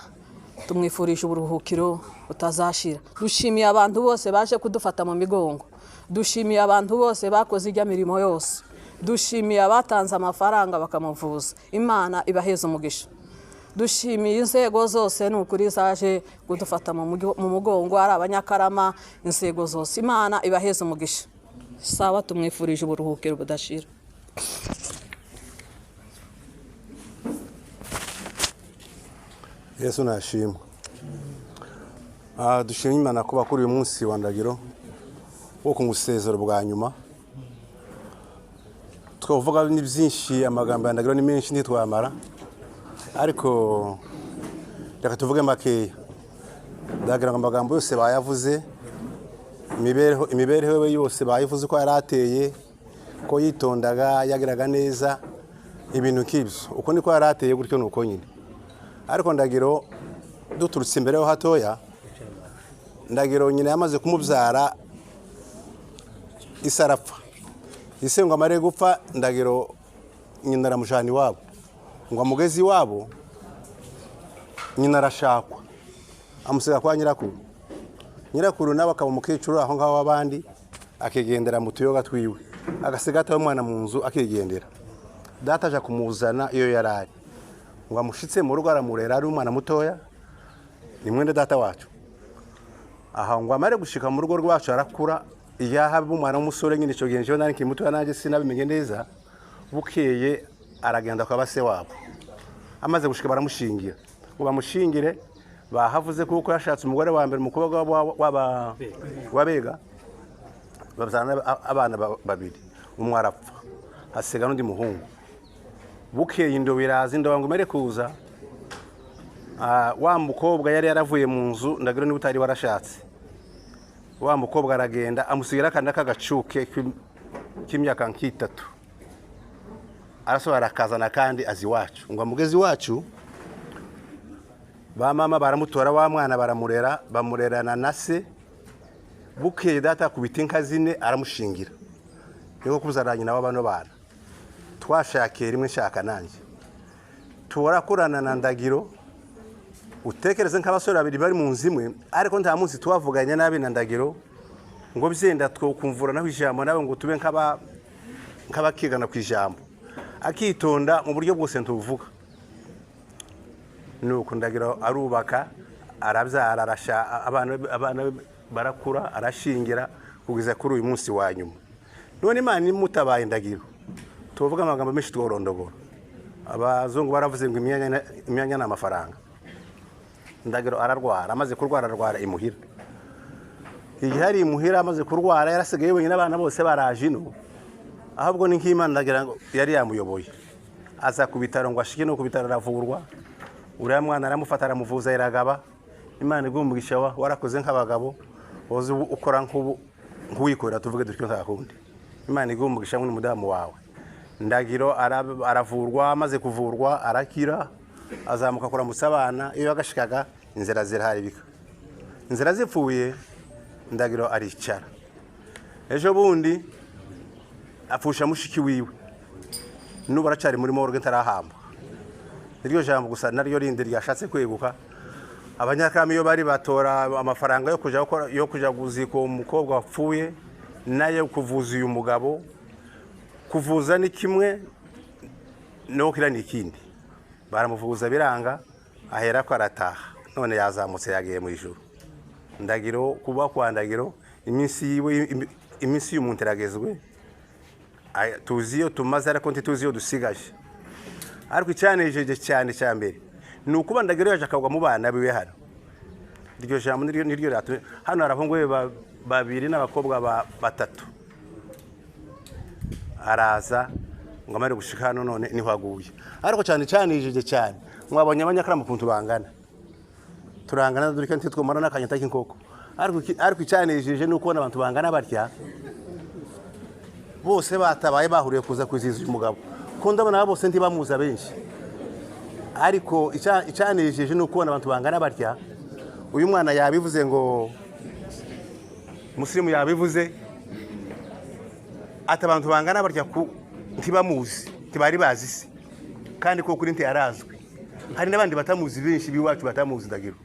tumwifurije uburuhukiro utazashira dushimiye abantu bose baje kudufata mu migongo dushimiye abantu bose bakoze ijya mirimo yose dushimiye abatanze amafaranga bakamuvuza Imana ibaheza umugisha dushimiye inzego zose n'ukuri zaje kudufata mu mugongo ari abanyakarama inzego zose Imana ibaheza umugisha sawa tumwifurije uburuhukiro budashira Yesu nashimwe dushimye Imana kuba kuri uyu munsi wa ndagiro wo ku musezero bwa nyuma twavuga ni byinshi amagambo ya ndagiro ni menshi ntitwamara ariko reka tuvuge makeya ndagira ngo amagambo yose bayavuze imibereho we yose bayivuze ko yarateye ko yitondaga yagiraga neza ibintu nk'ibyo uko niko yarateye gutyo nuko nyine ariko ndagiro duturutse imbere ho hatoya ndagiro nyine yamaze kumubyara isarapfa ise ngo amare gupfa ndagiro nyina aramushana iwabo ngo amugezi iwabo nyina arashakwa amusiga kwa nyirakuru nawe akaba umukecuru aho ngaho abandi akigendera mu tuyoga twiwe agasiga atawe umwana mu nzu akigendera data aja kumuzana iyo yarari ngo amushitse mu rugo aramurera ari umwana mutoya ni mwene data wacu aha ngo amare gushika mu rugo rwacu arakura iyaha umwana w'umusore nyine cyo genje nari nkiri mutoya naje sinabimenye neza bukeye aragenda kwa base wabo amaze gushika baramushingira ngo bamushingire bahavuze kuko yashatse umugore wa mbere umukobwa wabega bazana abana babiri umwe arapfa hasiga n'undi muhungu bukeye indobo iraza indobo ngo mere kuza wa mukobwa yari yaravuye mu nzu ndagiro niba utari warashatse wa mukobwa aragenda amusigira akana k'agacuke k'imyaka nk'itatu arasohora akazana kandi azi iwacu ngo amugezi iwacu ba mama baramutora wa mwana baramurera bamurerana na se bukeye data kubita inka zine aramushingira rero kuzaranye nabo bano bana twashakiye rimwe nshaka nanjye turakorana na ndagiro utekereze nk'abasore babiri bari mu nzu imwe ariko nta munsi twavuganye nabi na ndagiro ngo byenda twokumvura naho ijambo nawe ngo tube nk'abakigana ku ijambo akitonda mu buryo bwose ntuvuga nuko ndagiro arubaka arabyara arasha abana barakura arashingira kugeza kuri uyu munsi wa nyuma none Imana imutabaye ndagiro tuvuga amagambo menshi tworondogora abazungu baravuze ngo imyanya n'amafaranga ndagiro ararwara amaze kurwara imuhira igihe hari imuhira amaze kurwara yarasigaye wenyine abana bose baraje ino ahubwo ni nk'Imana ndagira ngo yari yamuyoboye aza ku bitaro ngo ashike no ku bitaro aravurwa uriya mwana aramufata aramuvuza iragaba Imana igumbugisha warakoze nk'abagabo woze ukora nk'uwikorera tuvuge dutyo nta kundi Imana igumbugisha n'umudamu wawe ndagiro aravurwa amaze kuvurwa arakira azamuka kuramutsa abana iyo agashikaga inzira ziraharibika inzira zipfuye ndagiro aricara ejo bundi apfusha mushiki wiwe nubu aracari muri morgue ntarahamba iryo jambo gusa naryo rindi ryashatse kweguka abanyakarama iyo bari batora amafaranga yo kuja guziko umukobwa wapfuye nayo kuvuza uyu mugabo kuvuza ni kimwe no kira ni ikindi baramuvuza biranga ahera ko arataha none yazamutse yagiye mu ijuru ndagiro kuba kwa ndagiro iminsi y'umuntu iragezwe tuziyo tumaze ariko ntituziyo dusigaje ariko icyanejeje cyane cyambere ni ukuba ndagiro yaje akagwa mu bana biwe hano iryo jambo niryo ratuye hano harahungu babiri n'abakobwa batatu araza ngo amare gushika hano none niho aguye ariko cyanejeje cyane mwabonye abanyakarama kuntu bangana turangana durika ntitwomara nakanyata k'inkoko ariko icyanejeje nuko kubona abantu bangana batya bose batabaye bahuriye kuza kwiziza uyu mugabo ko ndabona bose ntibamuza benshi ariko icyanejeje nuko kubona abantu bangana batya uyu mwana yabivuze ngo muslimu yabivuze ati abantu bangana batya ntibamuzi ntibari bazi se kandi ko kuri ntiyarazwe hari n'abandi batamuzi benshi biwacu batamuzi ndagiro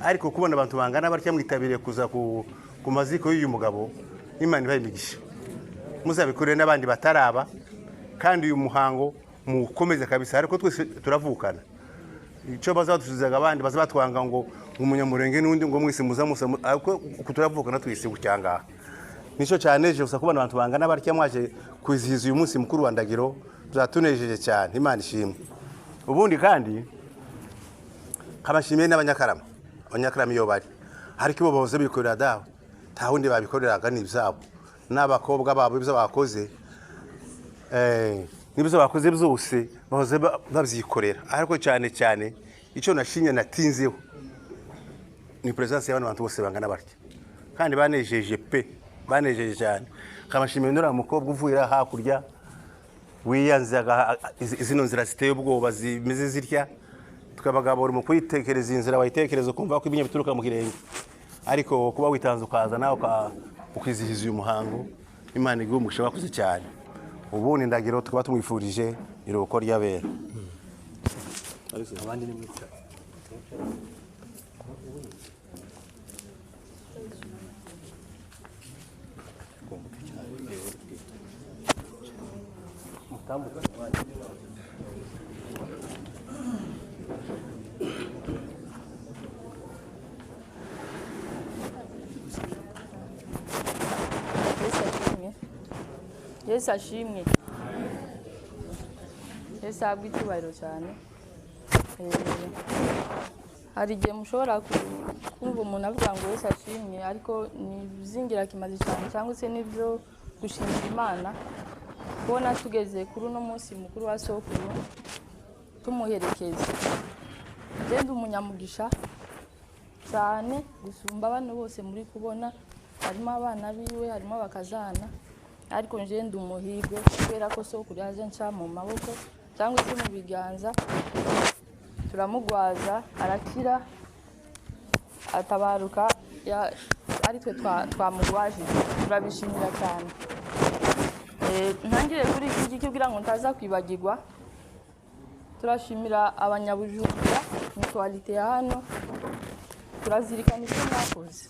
ariko kubona abantu bangana batya mwitabiriye kuza ku maziko y'uyu mugabo Imana ibayimigisha muzabikorere n'abandi bataraba kandi uyu muhango mukomeze kabisa ariko twese turavukana icyo bazadusubizaga abandi bazabatwanga ngo umunyamurenge n'undi ngo mwese muzamusa ariko kuturavukana twese gucyanga nico cyaneje gusa kubona abantu bangana batya mwaje kwizihiza uyu munsi mukuru wa ndagiro byatunejeje cyane Imana ishimwe ubundi kandi kabashimiye n'abanyakarama iyo bari ariko bo bahoze bikorera dawe nta wundi babikoreraga n'ibyabo n'abakobwa babo ibyo bakoze n'ibyo bakoze byose bahoze babyikorera ariko cyane icyo nashinye natinzeho ni presence y'abantu bantu bose bangana batya kandi banejeje cyane kabashimiye n'uriya mukobwa uvuyira hakurya wiyanzaga izino nzira ziteye ubwoba zimeze zirya tukabagabura mu kwitekereza inzira wayitekereza ukumva ko ibinye bituruka mu kirenge ariko kuba witanze ukaza nawe ukizihiza uyu muhango Imana igumugisha wakoze cyane ubundi ndagiro tukaba tumwifurije iruhuko ry'abera abandi ni mwica Estamos Yesu ashimwe. Yesu ahabwe icyubahiro cyane. Hari igihe mushobora kumva umuntu avuga ngo Yesu ashimwe, ariko ni iby'ingirakamaro cyane cyangwa se n'ibyo gushimira Imana kubona tugeze kuri uno munsi mukuru wa sokuru tumuherekeza. Ngende umunyamugisha cyane gusumba abantu bose muri kubona, harimo abana biwe, harimo abakazana, ariko ngende umuhirwe kubera ko sokuru yaje nca mu maboko cyangwa se mu biganza, turamugwaza arakira atabaruka, ari twe twamugwaje. Turabishimira cyane. Ntangire kuri iki ngiki kugira ngo ntaza kwibagirwa, turashimira abanyabujumbura mutualite ya hano, turazirikana icyo mwakoze.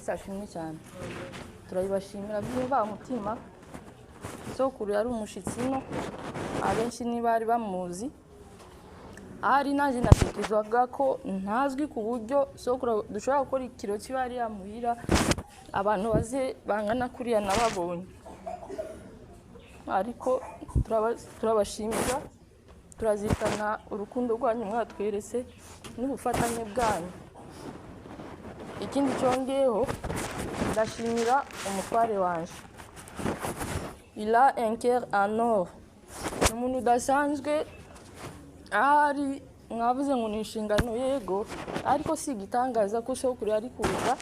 Sashimwe cyane, turabibashimira byuba umutima. Sokuru yari umushitsi no, abenshi ntibari bamuzi. Ahari nanjye natekerezaga ko ntazwi ku buryo sokuru dushobora gukora ikiro cy'ibari yamuhira abantu baze bangana kuriya nababonye. Ariko turabashimira, turazirikana urukundo rwanyu mwatweretse n'ubufatanye bwanyu. Ikindi cyongeyeho, ndashimira umutware wanje. Il a un cœur en or. Umuntu udasanzwe, ahari mwavuze ngo ni inshingano yego, ariko si igitangaza ko sokuru yari kuza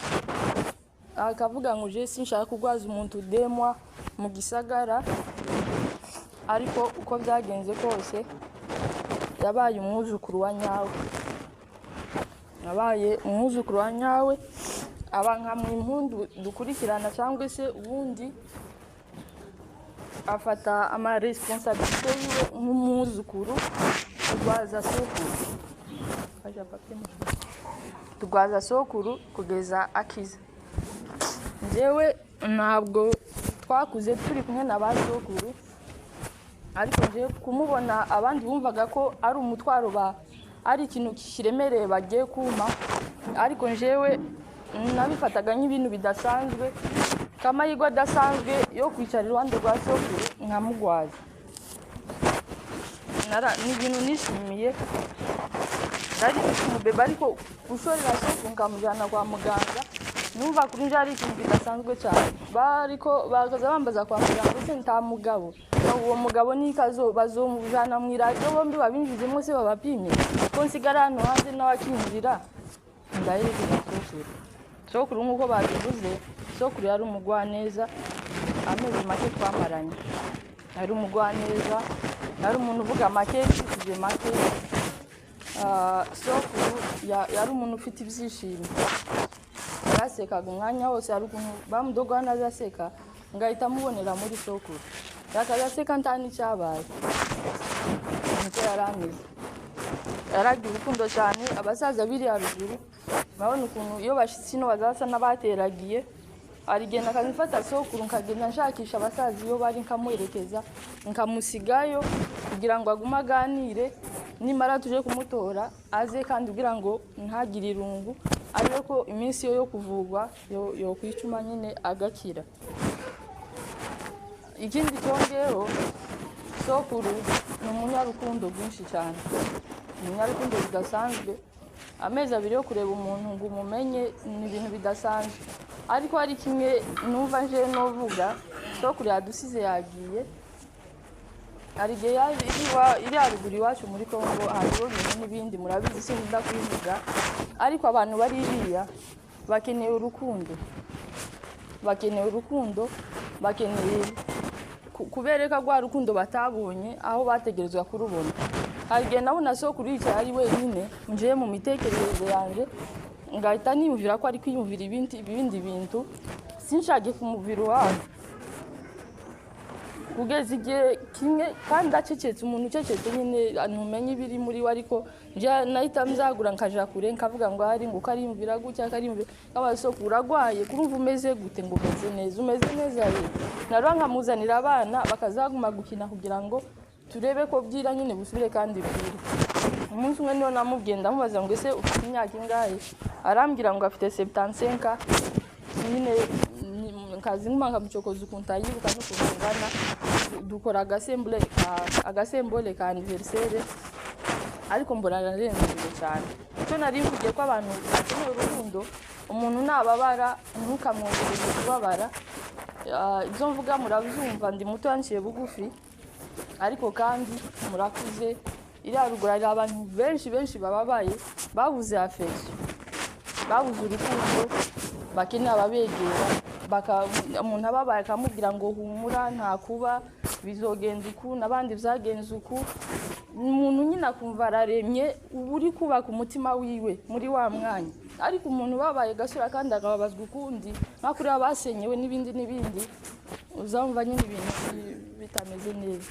akavuga ngo je sinshaka kugwaza umuntu demwa mu gisagara, ariko uko byagenze kose yabaye umwuzukuru wa nyawe. Yabaye umwuzukuru wa nyawe, abanka mu impundu dukurikirana cyangwa se ubundi afata ama responsabilité yiwe nk'umwuzukuru, tugwaza sokuru. Tugwaza sokuru kugeza akiza. Njyewe ntabwo twakuze turi kumwe na ba sokuru, ariko nje kumubona abandi bumvaga ko ari umutwaro ari ikintu kiremereye bagiye kuma, ariko njewe nabifataga nk'ibintu bidasanzwe, kamahirwe adasanzwe yo kwicara iruhande rwa sokuru nkamugwaza. Ni ibintu nishimiye, nari umubebe ariko gushorera sokuru nkamujyana kwa muganga, numva kuri nje ari ikintu kidasanzwe cyane. Bariko bakaza bambaza kwa muganga se nta mugabo, uwo mugabo ni kazo bazomujana mu radio bombi babinjizemo se babapimye ko nsigara hano hanze n'abakinjira. Ndayivuga sokuru nk'uko babivuze, sokuru yari umugwaneza, amezi make twamaranye. Yari umugwaneza, yari umuntu uvuga make yishije make. Sokuru yari umuntu ufite ibyishimo, yarasekaga umwanya wose, ari ukuntu bamudogana azaseka ngahita mubonera muri sokuru. Yakazaseka ntani cyabaye, niko yarameze. Yaragira urukundo cyane. Abasaza biri haruguru babona ukuntu iyo bashitsi no bazasa n'abateragiye, arigenda akamifata sokuru nkagenda nshakisha abasaza iyo bari nkamuherekeza nkamusigayo kugira ngo agume aganire, nimara tuje kumutora aze kandi kugira ngo ntagire irungu, ariko iminsi yo kuvugwa yo kwicuma nyine agakira. Ikindi cyongeyeho, sokuru ni umunyarukundo rwinshi cyane, umunyarukundo bidasanzwe. Amezi abiri yo kureba umuntu ngo umumenye ni ibintu bidasanzwe, ariko hari kimwe numva nje novuga, sokuru yadusize yagiye. Hari igihe iri haruguru iwacu muri Kongo, hariho ibintu n'ibindi murabizi sinda kwivuga, ariko abantu bari iriya bakeneye urukundo, bakeneye kubereka rwa rukundo batabonye aho bategerezwa kurubona. Hari igihe nabona sokuru yicaye ari wenyine, nje mu mitekerereze yanjye ngahita niyumvira ko ari kwiyumvira ibindi bintu, sinshake kumuvira iwabo. Kugeza igihe kimwe kandi acecetse, umuntu ucecetse nyine ntumenye ibiri muri we, ariko nje nahita mzagura nkaja kure nkavuga ngo hari ngo kariyumvira gutya kariyumvira kabasokuru uragwaye, kurumva umeze gute? Ngo umeze neza ye. Narwa nkamuzanira abana bakazaguma gukina kugira ngo turebe ko bwira nyine busubire kandi bwira. Umunsi umwe niyo namubwiye ndamubaza ngo ese ufite imyaka ingahe, arambwira ngo afite 75. Nyine kazi nkuma nkamucokoza ukuntu ayibuka n'ukuntu ngana dukora agasembole ka anniversaire ariko mbona narengeje cyane icyo nari mvugiye ko abantu bakeneye urukundo umuntu nababara ntukamwongereze kubabara ibyo mvuga murabyumva ndi muto yanciye bugufi ariko kandi murakuze iriya ruguru hari abantu benshi bababaye babuze affection babuze urukundo bakeneye ababegera umuntu ababaye akamubwira ngo humura nta kuba bizogenda uku n'abandi byagenze uku umuntu nyine akumva araremye uba uri kubaka umutima wiwe muri wa mwanya ariko umuntu babaye gasura kandi akababazwa ukundi nka kuri abasenyewe n'ibindi uzamva nyine ibintu bitameze neza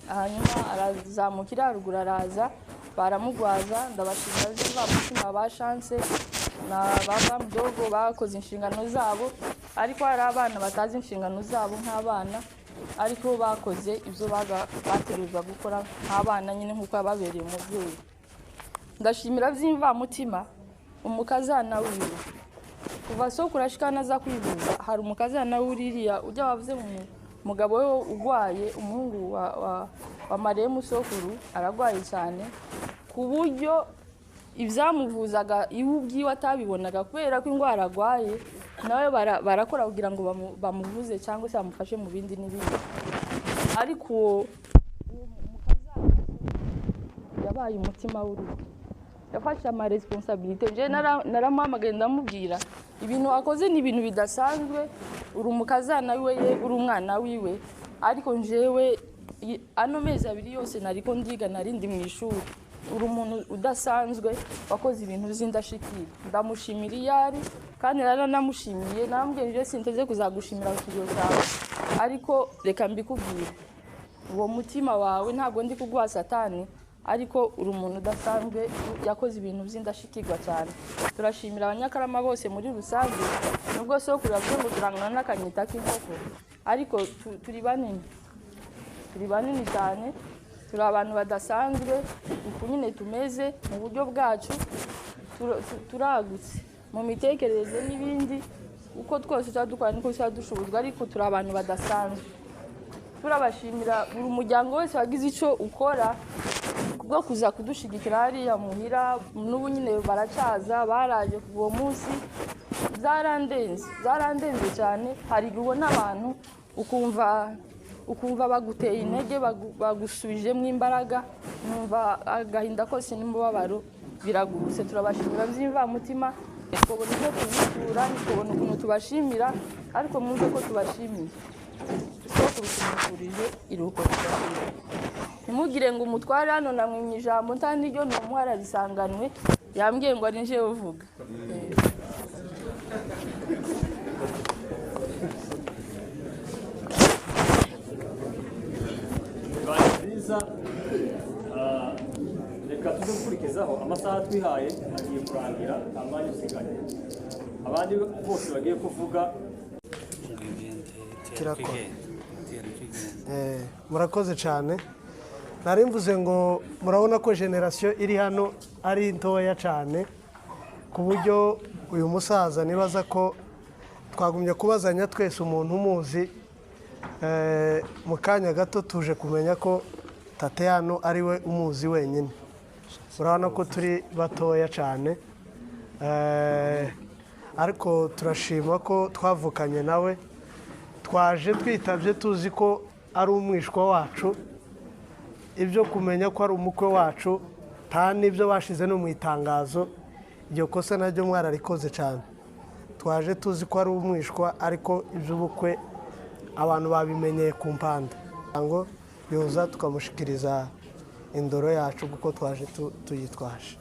hanyuma arazamukira ruguru araza baramugwaza ndabashimira ziva mutima ba chance na baba mdogo bakoze inshingano zabo ariko hari abana batazi inshingano zabo nk'abana ariko bakoze ibyo bateruza gukora nk'abana nyine nk'uko babereye umubyeyi ndashimira byimva mutima umukazana wiwe kuva sokura shikana za kwivuza hari umukazana wuririya ujya wavuze umugabo we ugwaye umuhungu wa Maremu sokuru aragwaye cyane ku buryo ibyamuvuzaga iwubwiwe atabibonaga kubera ko indwara agwaye nawe barakora kugira ngo bamuvuze cyangwa se bamufashe mu bindi n'ibindi ariko uwo mukazana yabaye umutima w'urugo yafashe ama responsabilité je naramuhamagaye ndamubwira ibintu wakoze ni ibintu bidasanzwe uri umukazana wiwe uri umwana wiwe ariko njewe ano mezi abiri yose nariko ndiga narindi mu ishuri uri umuntu udasanzwe wakoze ibintu zindashikira ndamushimira iyari kandi naranamushimiye namubwiye je sinteze kuzagushimira ku kigo cyawe ariko reka mbikubwire uwo mutima wawe ntabwo ndi kuguha satani ariko uri umuntu udasanzwe yakoze ibintu by'indashikirwa cyane turashimira abanyakarama bose muri rusange nubwo sokura byo ngo turangana n'akanyita k'inkoko ariko turi banini cyane turi abantu badasanzwe uko nyine tumeze mu buryo bwacu turagutse mu mitekerereze n'ibindi uko twose dukora niko dushobozwa ariko turi abantu badasanzwe turabashimira buri muryango wese wagize icyo ukora kubwo kuza kudushigikira hariya muhira n'ubu nyine baracaza baraje ku uwo munsi zarandenze cyane hari ubona abantu ukumva baguteye intege bagusubijemo imbaraga numva agahinda kose n'umubabaro biragurutse turabashimira byimva mutima twabona ibyo tubitura twabona ukuntu tubashimira ariko mwumve ko tubashimiye tumukurije iruko tubashimira ntimugire ngo umutware hano namwimye ijambo nta n'iryo ni umuhara risanganwe yambwiye ngo ari nje uvuga reka tuze gukurikizaho amasaha twihaye agiye kurangira nta mwanya usigaye abandi bose bagiye kuvuga murakoze cyane nari mvuze ngo murabona ko generasiyo iri hano ari ntoya cyane ku buryo uyu musaza nibaza ko twagumye kubazanya twese umuntu umuzi mu kanya gato tuje kumenya ko tate hano ari we umuzi wenyine urabona ko turi batoya cyane ariko turashima ko twavukanye nawe twaje twitabye tuzi ko ari umwishwa wacu ibyo kumenya ko ari umukwe wacu nta n'ibyo bashize no mu itangazo iryo kosa naryo mwararikoze cyane twaje tuzi ko ari umwishwa ariko iby'ubukwe abantu babimenyeye ku mpande ngo yoza tukamushikiriza indoro yacu kuko twaje tuyitwaje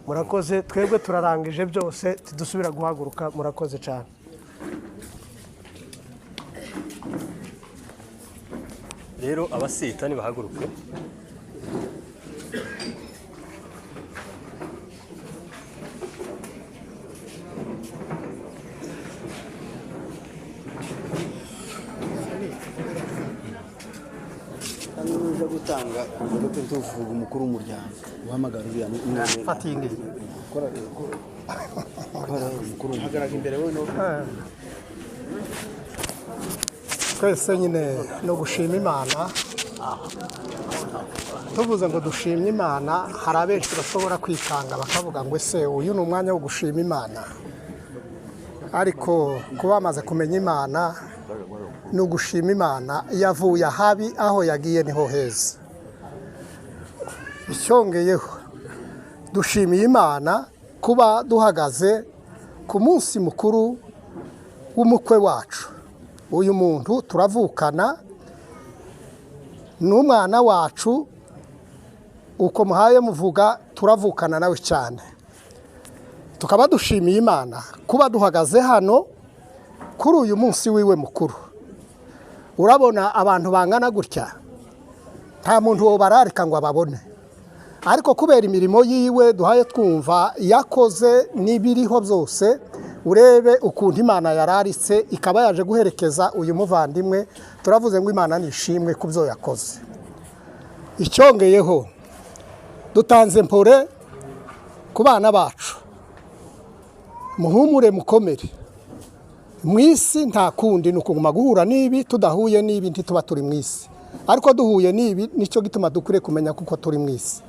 murakoze twebwe turarangije byose tudusubira guhaguruka murakoze cyane rero abasita nibahaguruke Kami gutanga envelope tuvuga umukuru w'umuryango uhamagara uriya fata iyi ngiyi umukuru hagaragara imbere we no twese nyine no gushima imana tuvuze ngo dushimye imana hari abenshi bashobora kwikanga bakavuga ngo ese uyu ni umwanya wo gushima imana ariko kuba bamaze kumenya imana ni ugushima imana yavuye ahabi aho yagiye niho heza icyongeyeho dushimiye imana kuba duhagaze ku munsi mukuru w'umukwe wacu uyu muntu turavukana n'umwana wacu uko muhaye muvuga turavukana nawe cyane tukaba dushimiye imana kuba duhagaze hano kuri uyu munsi wiwe mukuru urabona abantu bangana gutya nta muntu wo bararika ngo ababone ariko kubera imirimo yiwe duhaye twumva yakoze n'ibiriho byose urebe ukuntu imana yararitse ikaba yaje guherekeza uyu muvandimwe turavuze ngo imana nishimwe ku byo yakoze icyongeyeho dutanze mpore ku bana bacu muhumure mukomere mu isi nta kundi ni ukuguma guhura n'ibi tudahuye n'ibi ntituba turi mu isi ariko duhuye n'ibi nicyo gituma dukwiye kumenya kuko turi mu isi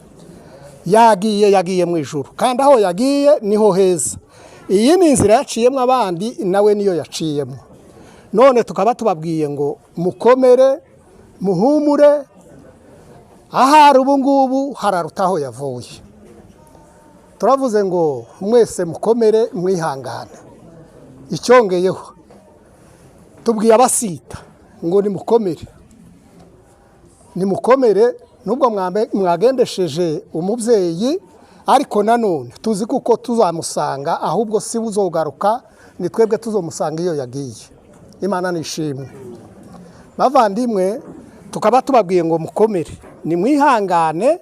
yagiye mu ijuru kandi aho yagiye niho heza iyi ni inzira yaciyemo abandi nawe niyo yaciyemo none tukaba tubabwiye ngo mukomere muhumure ahari ubu ngubu hararuta aho yavuye turavuze ngo mwese mukomere mwihangane icyongeyeho tubwiye abasita ngo nimukomere nubwo mwagendesheje umubyeyi ariko nanone tuzi kuko tuzamusanga ahubwo si uzogaruka ni twebwe tuzomusanga iyo yagiye imana nishimwe bavandimwe tukaba tubabwiye ngo mukomere nimwihangane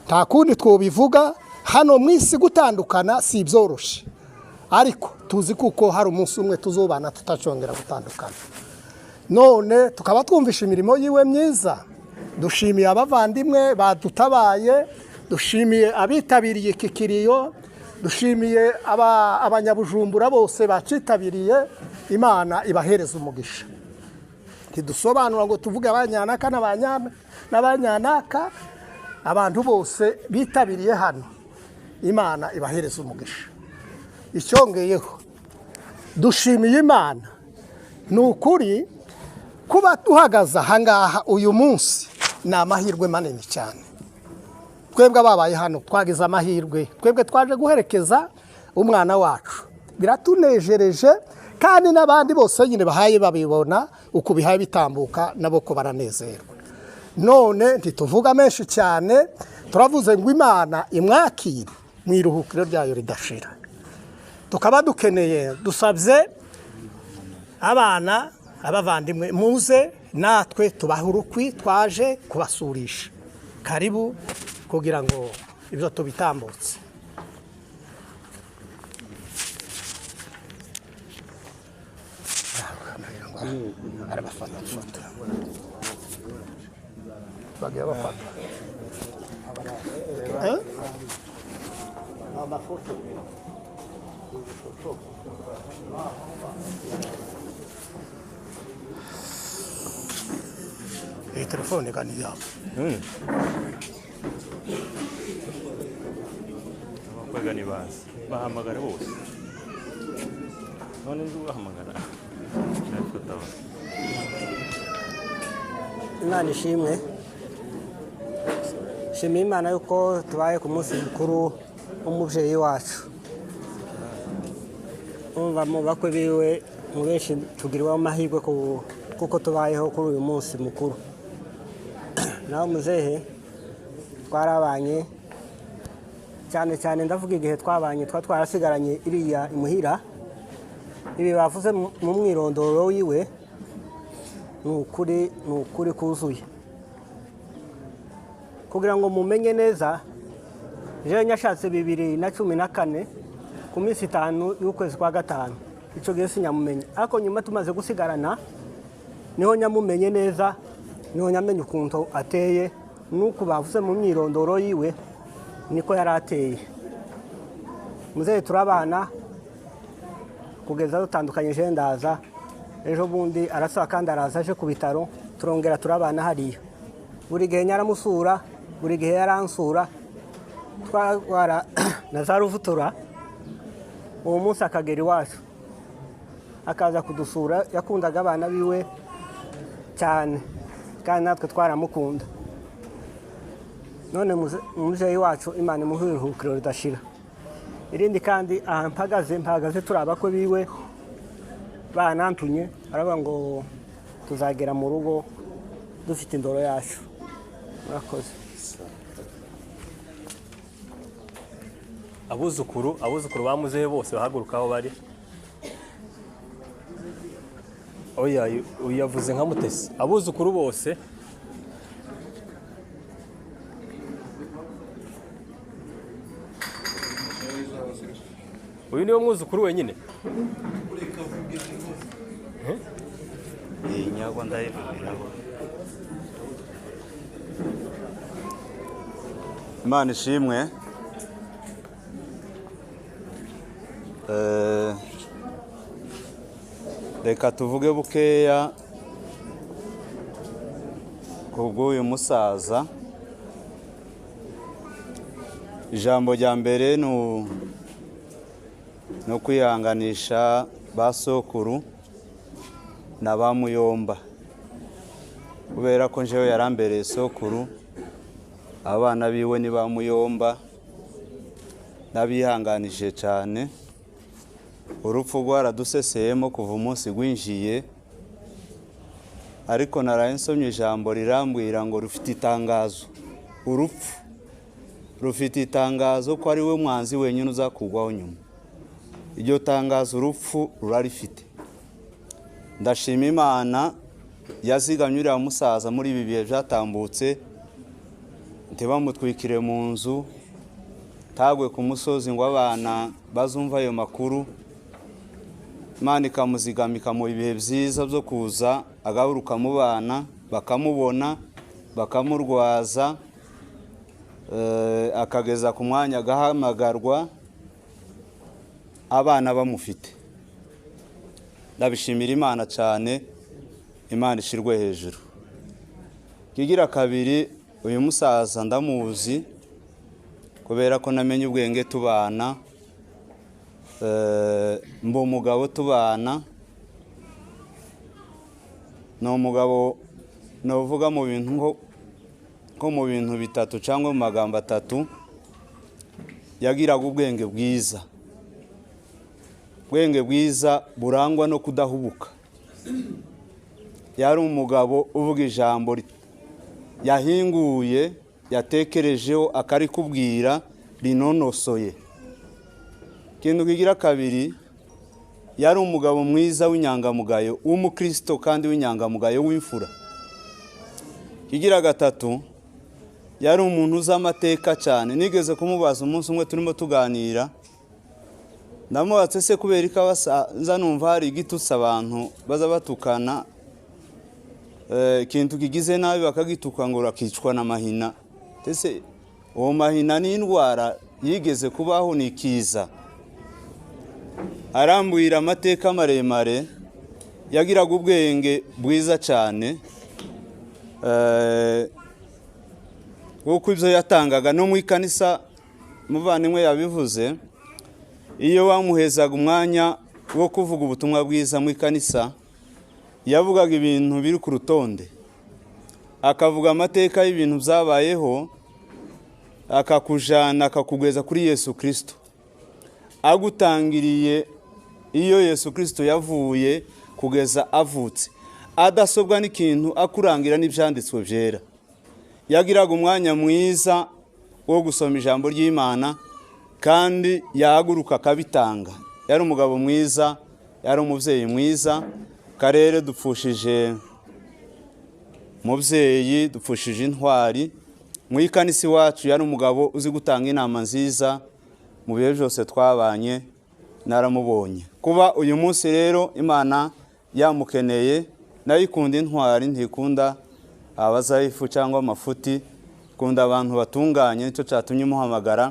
nta kundi twobivuga hano mu isi gutandukana si ibyoroshye ariko tuzi kuko hari umunsi umwe tuzobana tutacongera gutandukana none tukaba twumvisha imirimo yiwe myiza dushimiye abavandimwe badutabaye dushimiye abitabiriye iki kiriyo dushimiye abanyabujumbura bose bacitabiriye imana ibahereza umugisha ntidusobanura ngo tuvuge abanyanaka n'abanyanaka abantu bose bitabiriye hano imana ibahereza umugisha icyongeyeho dushimiye imana ni ukuri kuba duhagaze ahangaha uyu munsi ni amahirwe manini cyane twebwe ababaye hano twagize amahirwe twebwe twaje guherekeza umwana wacu biratunejereje kandi n'abandi bose nyine bahaye babibona uko bihaye bitambuka nabo ko baranezerwa none ntituvuga menshi cyane turavuze ngo imana imwakire mu iruhukiro ryayo ridashira tukaba dukeneye dusabye abana abavandimwe muze natwe tubahe urukwi twaje kubasurisha karibu kugira ngo ibyo tubitambutse arabafata ifoto bagiye bafata amafoto iyi telefone kandi yabo abakwega ni bazi bahamagara bose none nzi ubahamagara natwe taba imana ishimwe shimiye imana yuko tubaye ku munsi mukuru w'umubyeyi wacu umva mu bakwe biwe mu benshi tugiriweho amahirwe kuko tubayeho kuri uyu munsi mukuru nawe muzehe twarabanye cyane cyane ndavuga igihe twabanye twarasigaranye iriya imuhira ibi bavuze mu mwirondoro wiwe ni ukuri kuzuye kugira ngo mumenye neza jewe nyashatse 2014 ku minsi 5 y'ukwezi kwa gatanu icyo gihe sinyamumenye ariko nyuma tumaze gusigarana niho nyamumenye neza niho nyamenye ukuntu ateye nuko bavuze mu myirondoro yiwe niko yari ateye. Muzehe turabana kugeza dutandukanyije ndaza ejo bundi arasaba kandi araza aje ku bitaro turongera turabana hariya. Buri gihe nyaramusura, buri gihe yaransura, twagwara na za ruvutura. Uwo munsi akagera iwacu akaza kudusura, yakundaga abana biwe cyane kandi natwe twaramukunda. None umubyeyi wacu Imana imuhe iruhukiro ridashira. Irindi kandi aha mpagaze turi abakwe biwe banantumye, aravuga ngo tuzagera mu rugo dufite indoro yacu. Murakoze. abuzukuru ba muzehe bose bahaguruka aho bari. Oya uyavuze nka Mutesi. Abuzukuru bose uyu niwe mwuzukuru wenyine. Nyago ndayivugira. Imana ishimwe. Reka tuvuge bukeya kubw'uyu musaza. Ijambo rya mbere no kwihanganisha ba sokuru na ba muyomba, kubera ko njewe yarambereye sokuru, abana biwe ni ba muyomba, nabihanganije cyane. Urupfu rwaraduseseyemo kuva umunsi rwinjiye, ariko naraye nsomye ijambo rirambwira ngo rufite itangazo. Urupfu rufite itangazo ko ari we mwanzi wenyine uzakugwaho nyuma. Iryo tangazo urupfu rurarifite. Ndashima Imana yazigamye uriya musaza muri ibi bihe byatambutse, ntibamutwikire mu nzu, tagwe ku musozi ngo abana bazumva ayo makuru. Imana ikamuzigamika mu bihe byiza byo kuza agahuruka mu bana, bakamubona, bakamurwaza, akageza ku mwanya agahamagarwa, abana bamufite. Ndabishimira Imana cyane, Imana ishirwe hejuru. Kigira kabiri, uyu musaza ndamuzi kubera ko namenye ubwenge tubana, mbo umugabo tubana. No mugabo novuga mu bintu nko mu bintu bitatu cyangwa mu magambo atatu. Yagiraga ubwenge bwiza. Ubwenge bwiza burangwa no kudahubuka. Yari umugabo uvuga ijambo yahinguye, yatekerejeho, akarikubwira rinonosoye. Kintu kigira kabiri, yari umugabo mwiza w'inyangamugayo, w'umukristo kandi w'inyangamugayo w'imfura. Kigira gatatu, yari umuntu uzi amateka cyane. Nigeze kumubaza umunsi umwe turimo tuganira, ndamubatse se kubera ikabasanza numva hari igitutsi abantu baza batukana, ikintu kigize nabi bakagituka ngo rakicwa na mahina. Ese uwo mahina ni indwara yigeze kubaho, ni kiza. Arambwira amateka maremare, yagiraga ubwenge bwiza cyane, kuko ibyo yatangaga no mu ikanisa. Muvandimwe yabivuze, iyo wamuhezaga umwanya wo kuvuga ubutumwa bwiza mu ikanisa, yavugaga ibintu biri ku rutonde, akavuga amateka y'ibintu byabayeho, akakujana akakugeza kuri Yesu Kristo, agutangiriye iyo Yesu Kristo yavuye kugeza avutse, adasobwa n'ikintu, akurangira n'ibyanditswe byera. Yagiraga umwanya mwiza wo gusoma ijambo ry'Imana kandi yahaguruka akabitanga. Yari umugabo mwiza, yari umubyeyi mwiza. Karere dupfushije mubyeyi, dupfushije intwari. Mu ikanisi wacu yari umugabo uzi gutanga inama nziza. Mu bihe byose twabanye naramubonye. Kuba uyu munsi rero Imana yamukeneye, nayikunda intwari, ntikunda abazayifu cyangwa amafuti. akunda abantu batunganye, nicyo cyatumye umuhamagara.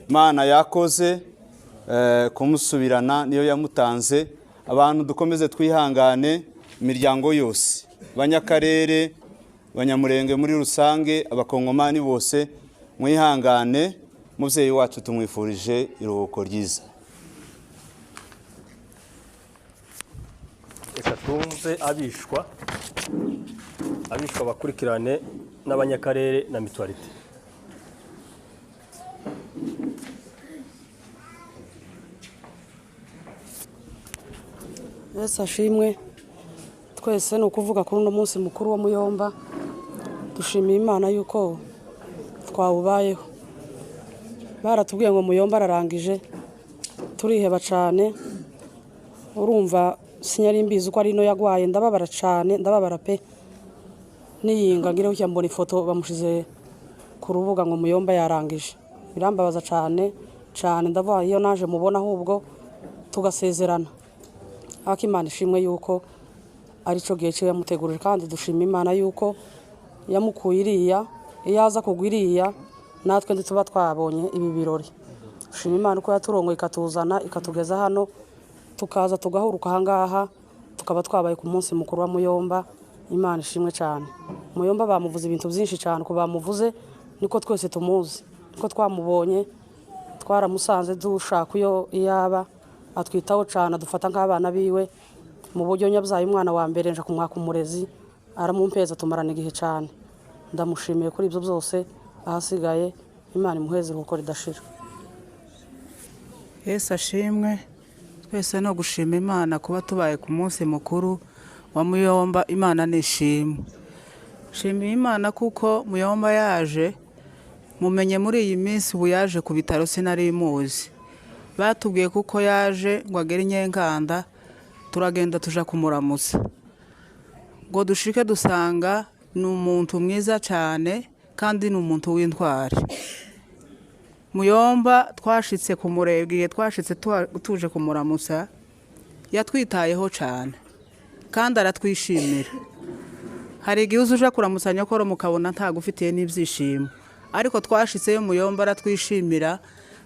Imana yakoze kumusubirana, niyo yamutanze. Abantu dukomeze twihangane, imiryango yose, abanyakarere, abanyamurenge muri rusange, abakongomani bose mwihangane. Mubyeyi wacu tumwifurije iruhuko ryiza. Reka tumve abishwa bakurikirane n'abanyakarere na mituwarite. Yesu ashimwe. Twese ni ukuvuga kuri uno munsi mukuru wa Muyomba, dushimiye Imana yuko twawubayeho. Baratubwiye ngo Muyomba ararangije, turiheba cyane. Urumva sinyari mbizi uko ari no yagwaye, ndababara cyane, ndababara pe. Niyinga ngire ucya mbona ifoto bamushize ku rubuga ngo Muyomba yarangije. Birambabaza cyane cyane, ndavuga iyo naje mubona ahubwo tugasezerana. Ariko Imana ishimwe yuko ari cyo gihe cyo yamutegurije, kandi dushima Imana yuko yamukuye iriya, iyo aza kugwa iriya natwe ndituba twabonye ibi birori. Dushima Imana ko yaturongoye ikatuzana ikatugeza hano, tukaza tugahuruka ahangaha, tukaba twabaye ku munsi mukuru wa Muyomba. Imana ishimwe cyane. Muyomba bamuvuze ibintu byinshi cyane, ko bamuvuze niko twese tumuzi, niko twamubonye, twaramusanze dushaka iyo yaba, atwitaho cyane, adufata nk'abana biwe. Mu buryo nyabyaye umwana wa mbere nje kumwaka umurezi, aramumpeza tumarana igihe cyane. Ndamushimiye kuri ibyo byose. Ahasigaye Imana imuheze uruhuko ridashira. Yesu ashimwe. Twese no gushima Imana kuba tubaye ku munsi mukuru wa Muyomba. Imana nishimwe. Shimiye Imana kuko Muyomba yaje, mumenye muri iyi minsi ubu yaje ku bitaro sinari muzi. Batubwiye kuko yaje ngo agere Nyenkanda, turagenda tuja kumuramutsa. Ngo dushike dusanga ni umuntu mwiza cyane kandi ni umuntu w'intwari. Muyomba twashitse kumurebwiye, twashitse tuje kumuramutsa, yatwitayeho cyane kandi aratwishimira. Hari igihe uja kuramutsa nyokoro mukabona ntagufitiye n'ibyishimo, ariko twashitseyo Muyomba aratwishimira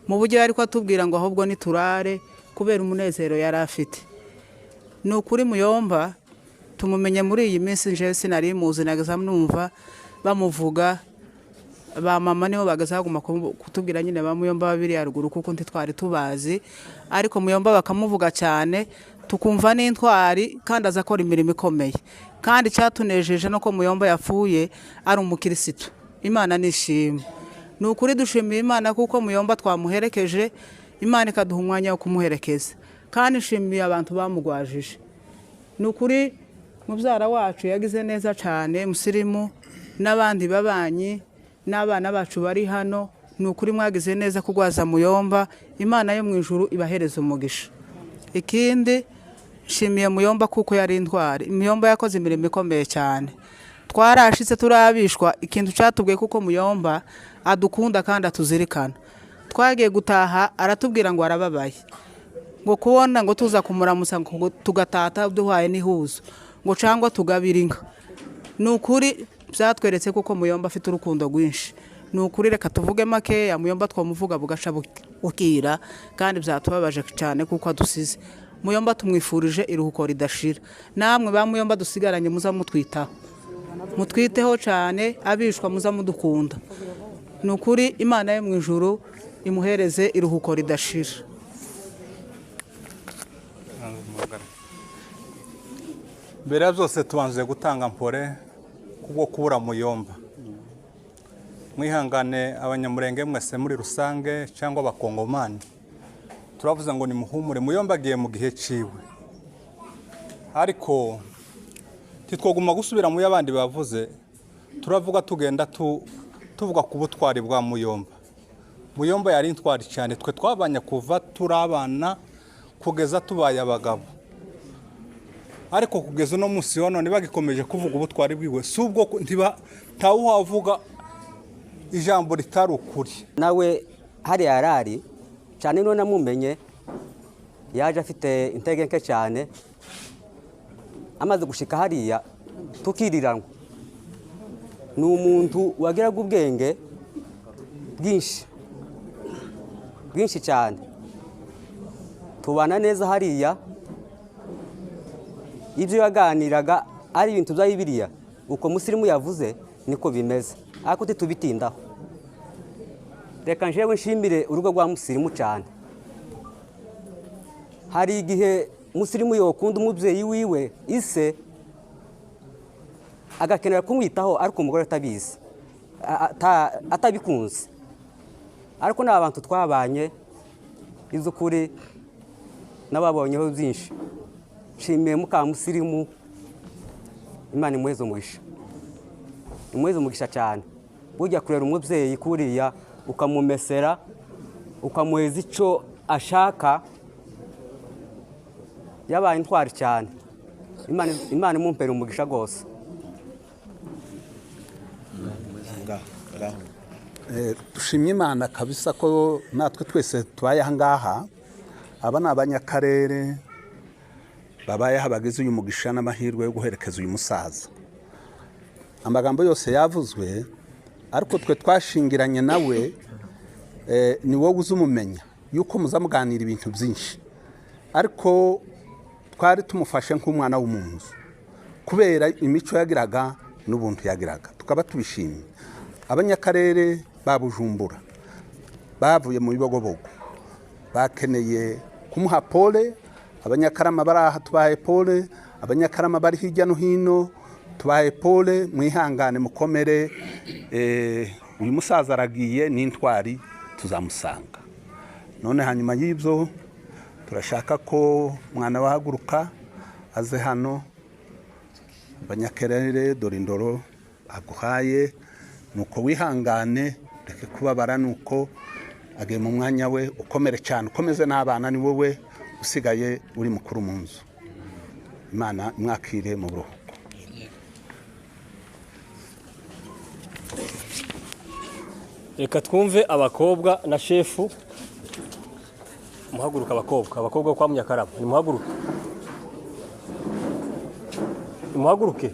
mu buryo ariko atubwira ngo ahubwo niturare kubera umunezero yari afite. Ni ukuri Muyomba tumumenye muri iyi minsi, nje sinari muzi, nagaza numva bamuvuga. Ba mama nibo bagazaguma kutubwira nyine ba Muyomba babiri haruguru kuko ntitwari tubazi, ariko Muyomba bakamuvuga cyane, tukumva n'intwari kandi azakora imirimo ikomeye. Kandi cyatunejeje no ko Muyomba yapfuye ari umukirisitu. Imana nishimwe. Ni ukuri dushimiye Imana kuko Muyomba twamuherekeje, Imana ikaduha umwanya wo kumuherekeza. Kandi nshimiye abantu bamugwajije. Ni ukuri mubyara wacu yagize neza cyane, musirimu, n'abandi babanyi n'abana bacu bari hano. Ni ukuri mwagize neza kugwaza Muyomba. Imana yo mu ijuru ibahereza umugisha. Ikindi nshimiye Muyomba kuko yari intwari. Muyomba yakoze imirimo ikomeye cyane. Twarashitse turabishwa, ikintu cyatubwiye kuko Muyomba adukunda kandi atuzirikana. Twagiye gutaha aratubwira ngo arababaye, ngo kubona ngo tuza kumuramutsa ngo tugatata duhaye n'ihuzo, ngo cyangwa tugabira inka. Ni ukuri byatweretse kuko Muyomba afite urukundo rwinshi. Ni ukuri reka tuvuge makeya, Muyomba twamuvuga bugaca bukira, kandi byatubabaje cyane kuko adusize. Muyomba tumwifurije iruhuko ridashira. Namwe ba Muyomba dusigaranye muza mutwitaho, mutwiteho cyane, abishwa muza mudukunda. Ni ukuri Imana yo mu ijuru imuhereze iruhuko ridashira. Mbere ya byose tubanze gutanga mpore kubwo kubura Muyomba. Mwihangane abanyamurenge mwese muri rusange cyangwa abakongomani, turavuze ngo ni muhumure. Muyomba agiye mu gihe ciwe, ariko titwoguma gusubira mu y'abandi bavuze. Turavuga tugenda tuvuga ku butwari bwa Muyomba. Muyomba yari intwari cyane, twe twabanye kuva turabana kugeza tubaye abagabo, ariko kugeza no munsi wa none bagikomeje kuvuga ubutwari bwiwe. Subwo ntawuhavuga ijambo ritari ukuri. Nawe hari yarari cyane, none namumenye yaje afite intege nke cyane. Amaze gushika hariya tukiriranwa, ni umuntu wagiraga ubwenge bwinshi cyane. Tubana neza hariya, ibyo yaganiraga ari ibintu bya Bibiliya, uko musirimu yavuze niko bimeze, ariko tubitindaho. Reka njewe nshimire urugo rwa musirimu cyane. Hari igihe musirimu yokunda umubyeyi wiwe ise agakenera kumwitaho, ariko umugore atabizi, atabikunze. Ariko ni abantu twabanye iz'ukuri n'ababonyeho byinshi. Nshimiye Mukamusirimu, Imana imuheze umugisha, imuheze umugisha cyane. Burya kurera umubyeyi kuriya ukamumesera, ukamuheza icyo ashaka, yabaye intwari cyane. Imana imumpere umugisha rwose. Dushimye Imana kabisa ko natwe twese tubaye aha ngaha. Aba ni abanyakarere babayeho, bagize uyu mugisha n'amahirwe yo guherekeza uyu musaza. Amagambo yose yavuzwe, ariko twe twashingiranye nawe, ni wowe uzumumenya yuko muzamuganira ibintu byinshi, ariko twari tumufashe nk'umwana w'umuntu kubera imico yagiraga n'ubuntu yagiraga, tukaba tubishimye. Abanyakarere ba Bujumbura bavuye mu Bibogobogo bakeneye kumuha pole. Abanyakarama bari aha tubahaye pole, abanyakarama bari hirya no hino tubahaye pole. Mwihangane mukomere, uyu musaza aragiye n'intwari, tuzamusanga. None hanyuma y'ibyo turashaka ko mwana wahaguruka aze hano. Abanyakarere dore indoro aguhaye, nuko wihangane, reke kubabara, nuko agiye mu mwanya we. Ukomere cyane, ukomeze n'abana, ni wowe usigaye uri mukuru mu nzu. Imana imwakire mu buruhuko. Reka twumve abakobwa na shefu. Muhaguruka abakobwa kwa Munyakarama, nimuhaguruke, nimuhaguruke.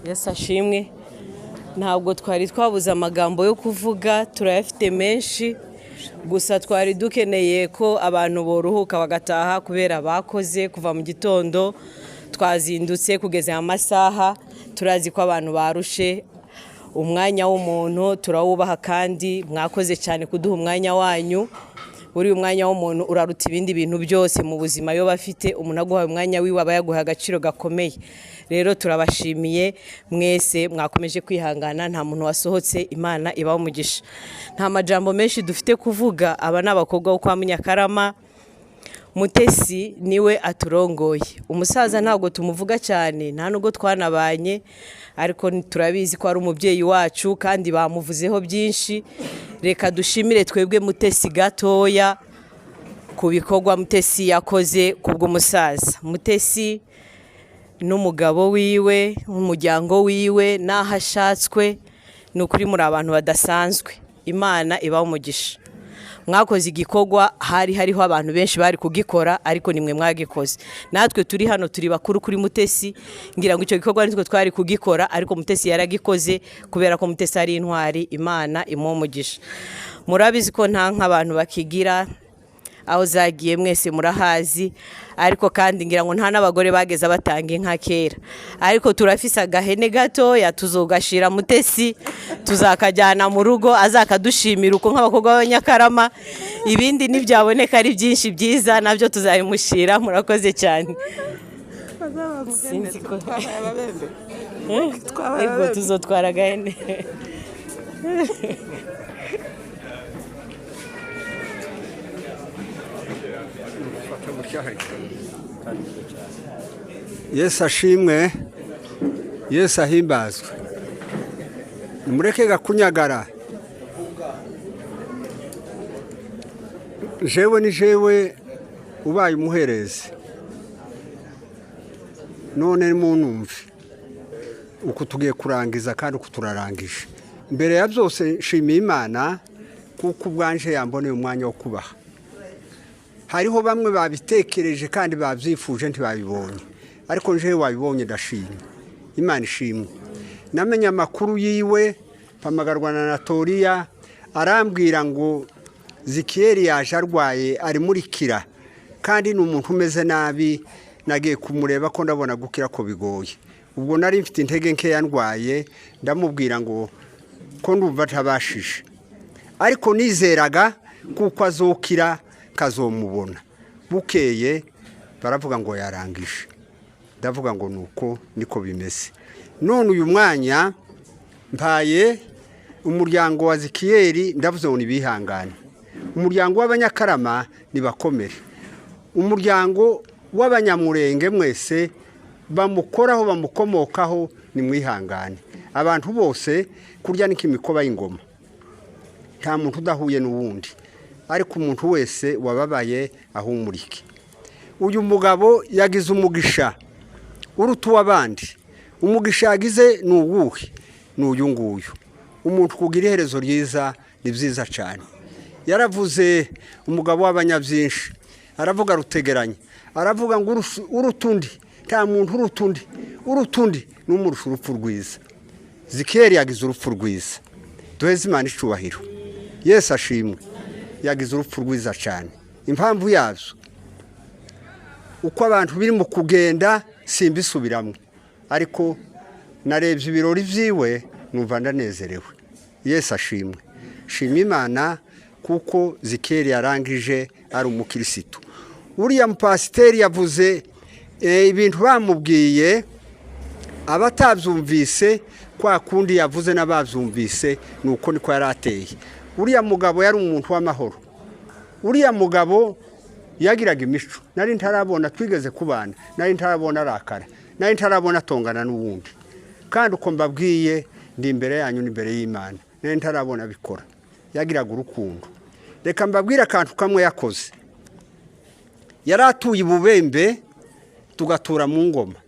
Yesu ashimwe. Ntabwo twari twabuze amagambo yo kuvuga, turayafite menshi, gusa twari dukeneye ko abantu boruhuka bagataha kubera bakoze kuva mu gitondo, twazindutse kugeza amasaha. Turazi ko abantu barushe, umwanya w'umuntu turawubaha, kandi mwakoze cyane kuduha umwanya wanyu. Uri umwanya w'umuntu uraruta ibindi bintu byose mu buzima. Yo bafite umuntu aguhaye umwanya wiwe aba yaguha agaciro gakomeye. Rero turabashimiye mwese, mwakomeje kwihangana, nta muntu wasohotse. Imana ibaho umugisha. Nta majambo menshi dufite kuvuga. Aba ni abakobwa bo kwa Munyakarama. Mutesi niwe aturongoye. Umusaza ntabwo tumuvuga cyane, nta nubwo twanabanye, ariko turabizi ko ari umubyeyi wacu kandi bamuvuzeho byinshi. Reka dushimire twebwe Mutesi gatoya ku bikorwa Mutesi yakoze kubw'umusaza. Mutesi n'umugabo wiwe, umuryango wiwe, n'aho ashatswe, ni ukuri muri abantu badasanzwe. Imana ibaho umugisha. Mwakoze igikorwa, hariho abantu benshi bari kugikora, ariko nimwe mwagikoze. Natwe turi hano turi bakuru kuri Mutesi, ngira ngo icyo gikorwa nitwe twari kugikora, ariko Mutesi yaragikoze kubera ko Mutesi ari intwari. Imana imuhe umugisha. Murabizi ko nta nk'abantu bakigira, aho zagiye mwese murahazi, ariko kandi ngira ngo nta n'abagore bageze batanga inka kera. Ariko turafise agahene gatoya tuzogashira Mutesi, tuzakajyana mu rugo azakadushimira uko nk'abakobwa b'Abanyakarama. Ibindi nibyaboneka ari byinshi byiza nabyo tuzabimushira. Murakoze cyane. Ego tuzotwara agahene. Yesu ashimwe, Yesu ahimbazwe. Nimureke gakunyagara. Jewe ubaye umuherezi none munumve uko tugiye kurangiza kandi uko turarangije mbere ya byose nshimiye Imana kuko ubwanje yamboneye umwanya wo kubaha hariho bamwe babitekereje kandi babyifuje ntibabibonye ariko nje wabibonye ndashimye Imana ishimwe namenye amakuru yiwe pamagarwa na Anatoriya arambwira ngo Zikiyeri yaje arwaye ari muri kira kandi ni umuntu umeze nabi nagiye kumureba ko ndabona gukira ko bigoye ubwo nari mfite intege nke yandwaye ndamubwira ngo ko ndumva ntabashije ariko nizeraga kuko azokira kazomubona bukeye baravuga ngo yarangije ndavuga ngo nuko niko bimeze none uyu mwanya mpaye umuryango wa Zikiyeri ndavuze ngo nibihangane umuryango w'abanyakarama nibakomere umuryango w'abanyamurenge mwese bamukoraho bamukomokaho nimwihangane abantu bose kurya n'ikimikoba y'ingoma nta muntu udahuye n'uwundi ariko umuntu wese wababaye ahumurike uyu mugabo yagize umugisha urutu w'abandi umugisha yagize ni uwuhe ni uyu nguyu umuntu kugira iherezo ryiza ni byiza cyane yaravuze umugabo w'abanyabyinshi aravuga rutegeranye aravuga ngo urutundi nta muntu urutundi n'umurusha urupfu rwiza Zikiyeri yagize urupfu rwiza duheze Imana icubahiro Yesu ashimwe yagize urupfu rwiza cyane impamvu yazo uko abantu biri mu kugenda simbisubiramo ariko narebye ibirori byiwe numva ndanezerewe Yesu ashimwe shimye Imana kuko Zikiyeri yarangije ari umukirisitu uriya mupasiteri yavuze ibintu bamubwiye abatabyumvise kwa kundi yavuze n'ababyumvise nuko niko yarateye uriya mugabo yari umuntu w'amahoro uriya mugabo yagiraga imico nari ntarabona twigeze kubana nari ntarabona arakara nari ntarabona atongana n'uwundi kandi uko mbabwiye ndi imbere yanyu n'imbere y'Imana nari ntarabona bikora yagiraga urukundo reka mbabwire akantu kamwe yakoze yaratuye Bubembe tugatura mu ngoma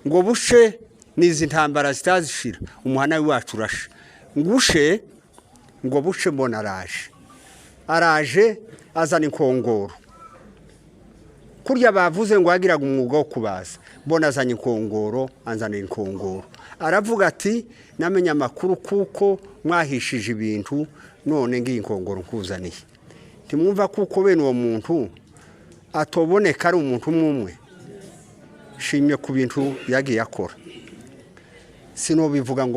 ngo bushe nizi ntambara zitazishira umuhana wacu urashe ngushe ngo bushe mbona araje azana inkongoro kurya bavuze ngo yagiraga umwuga wo kubaza mbona azanye inkongoro anzana inkongoro aravuga ati namenye amakuru kuko mwahishije ibintu none ngiye inkongoro nkuzaniye ntimwumva kuko bene uwo muntu atoboneka ari umuntu umwe shimye ku bintu yagiye akora sino bivuga ngo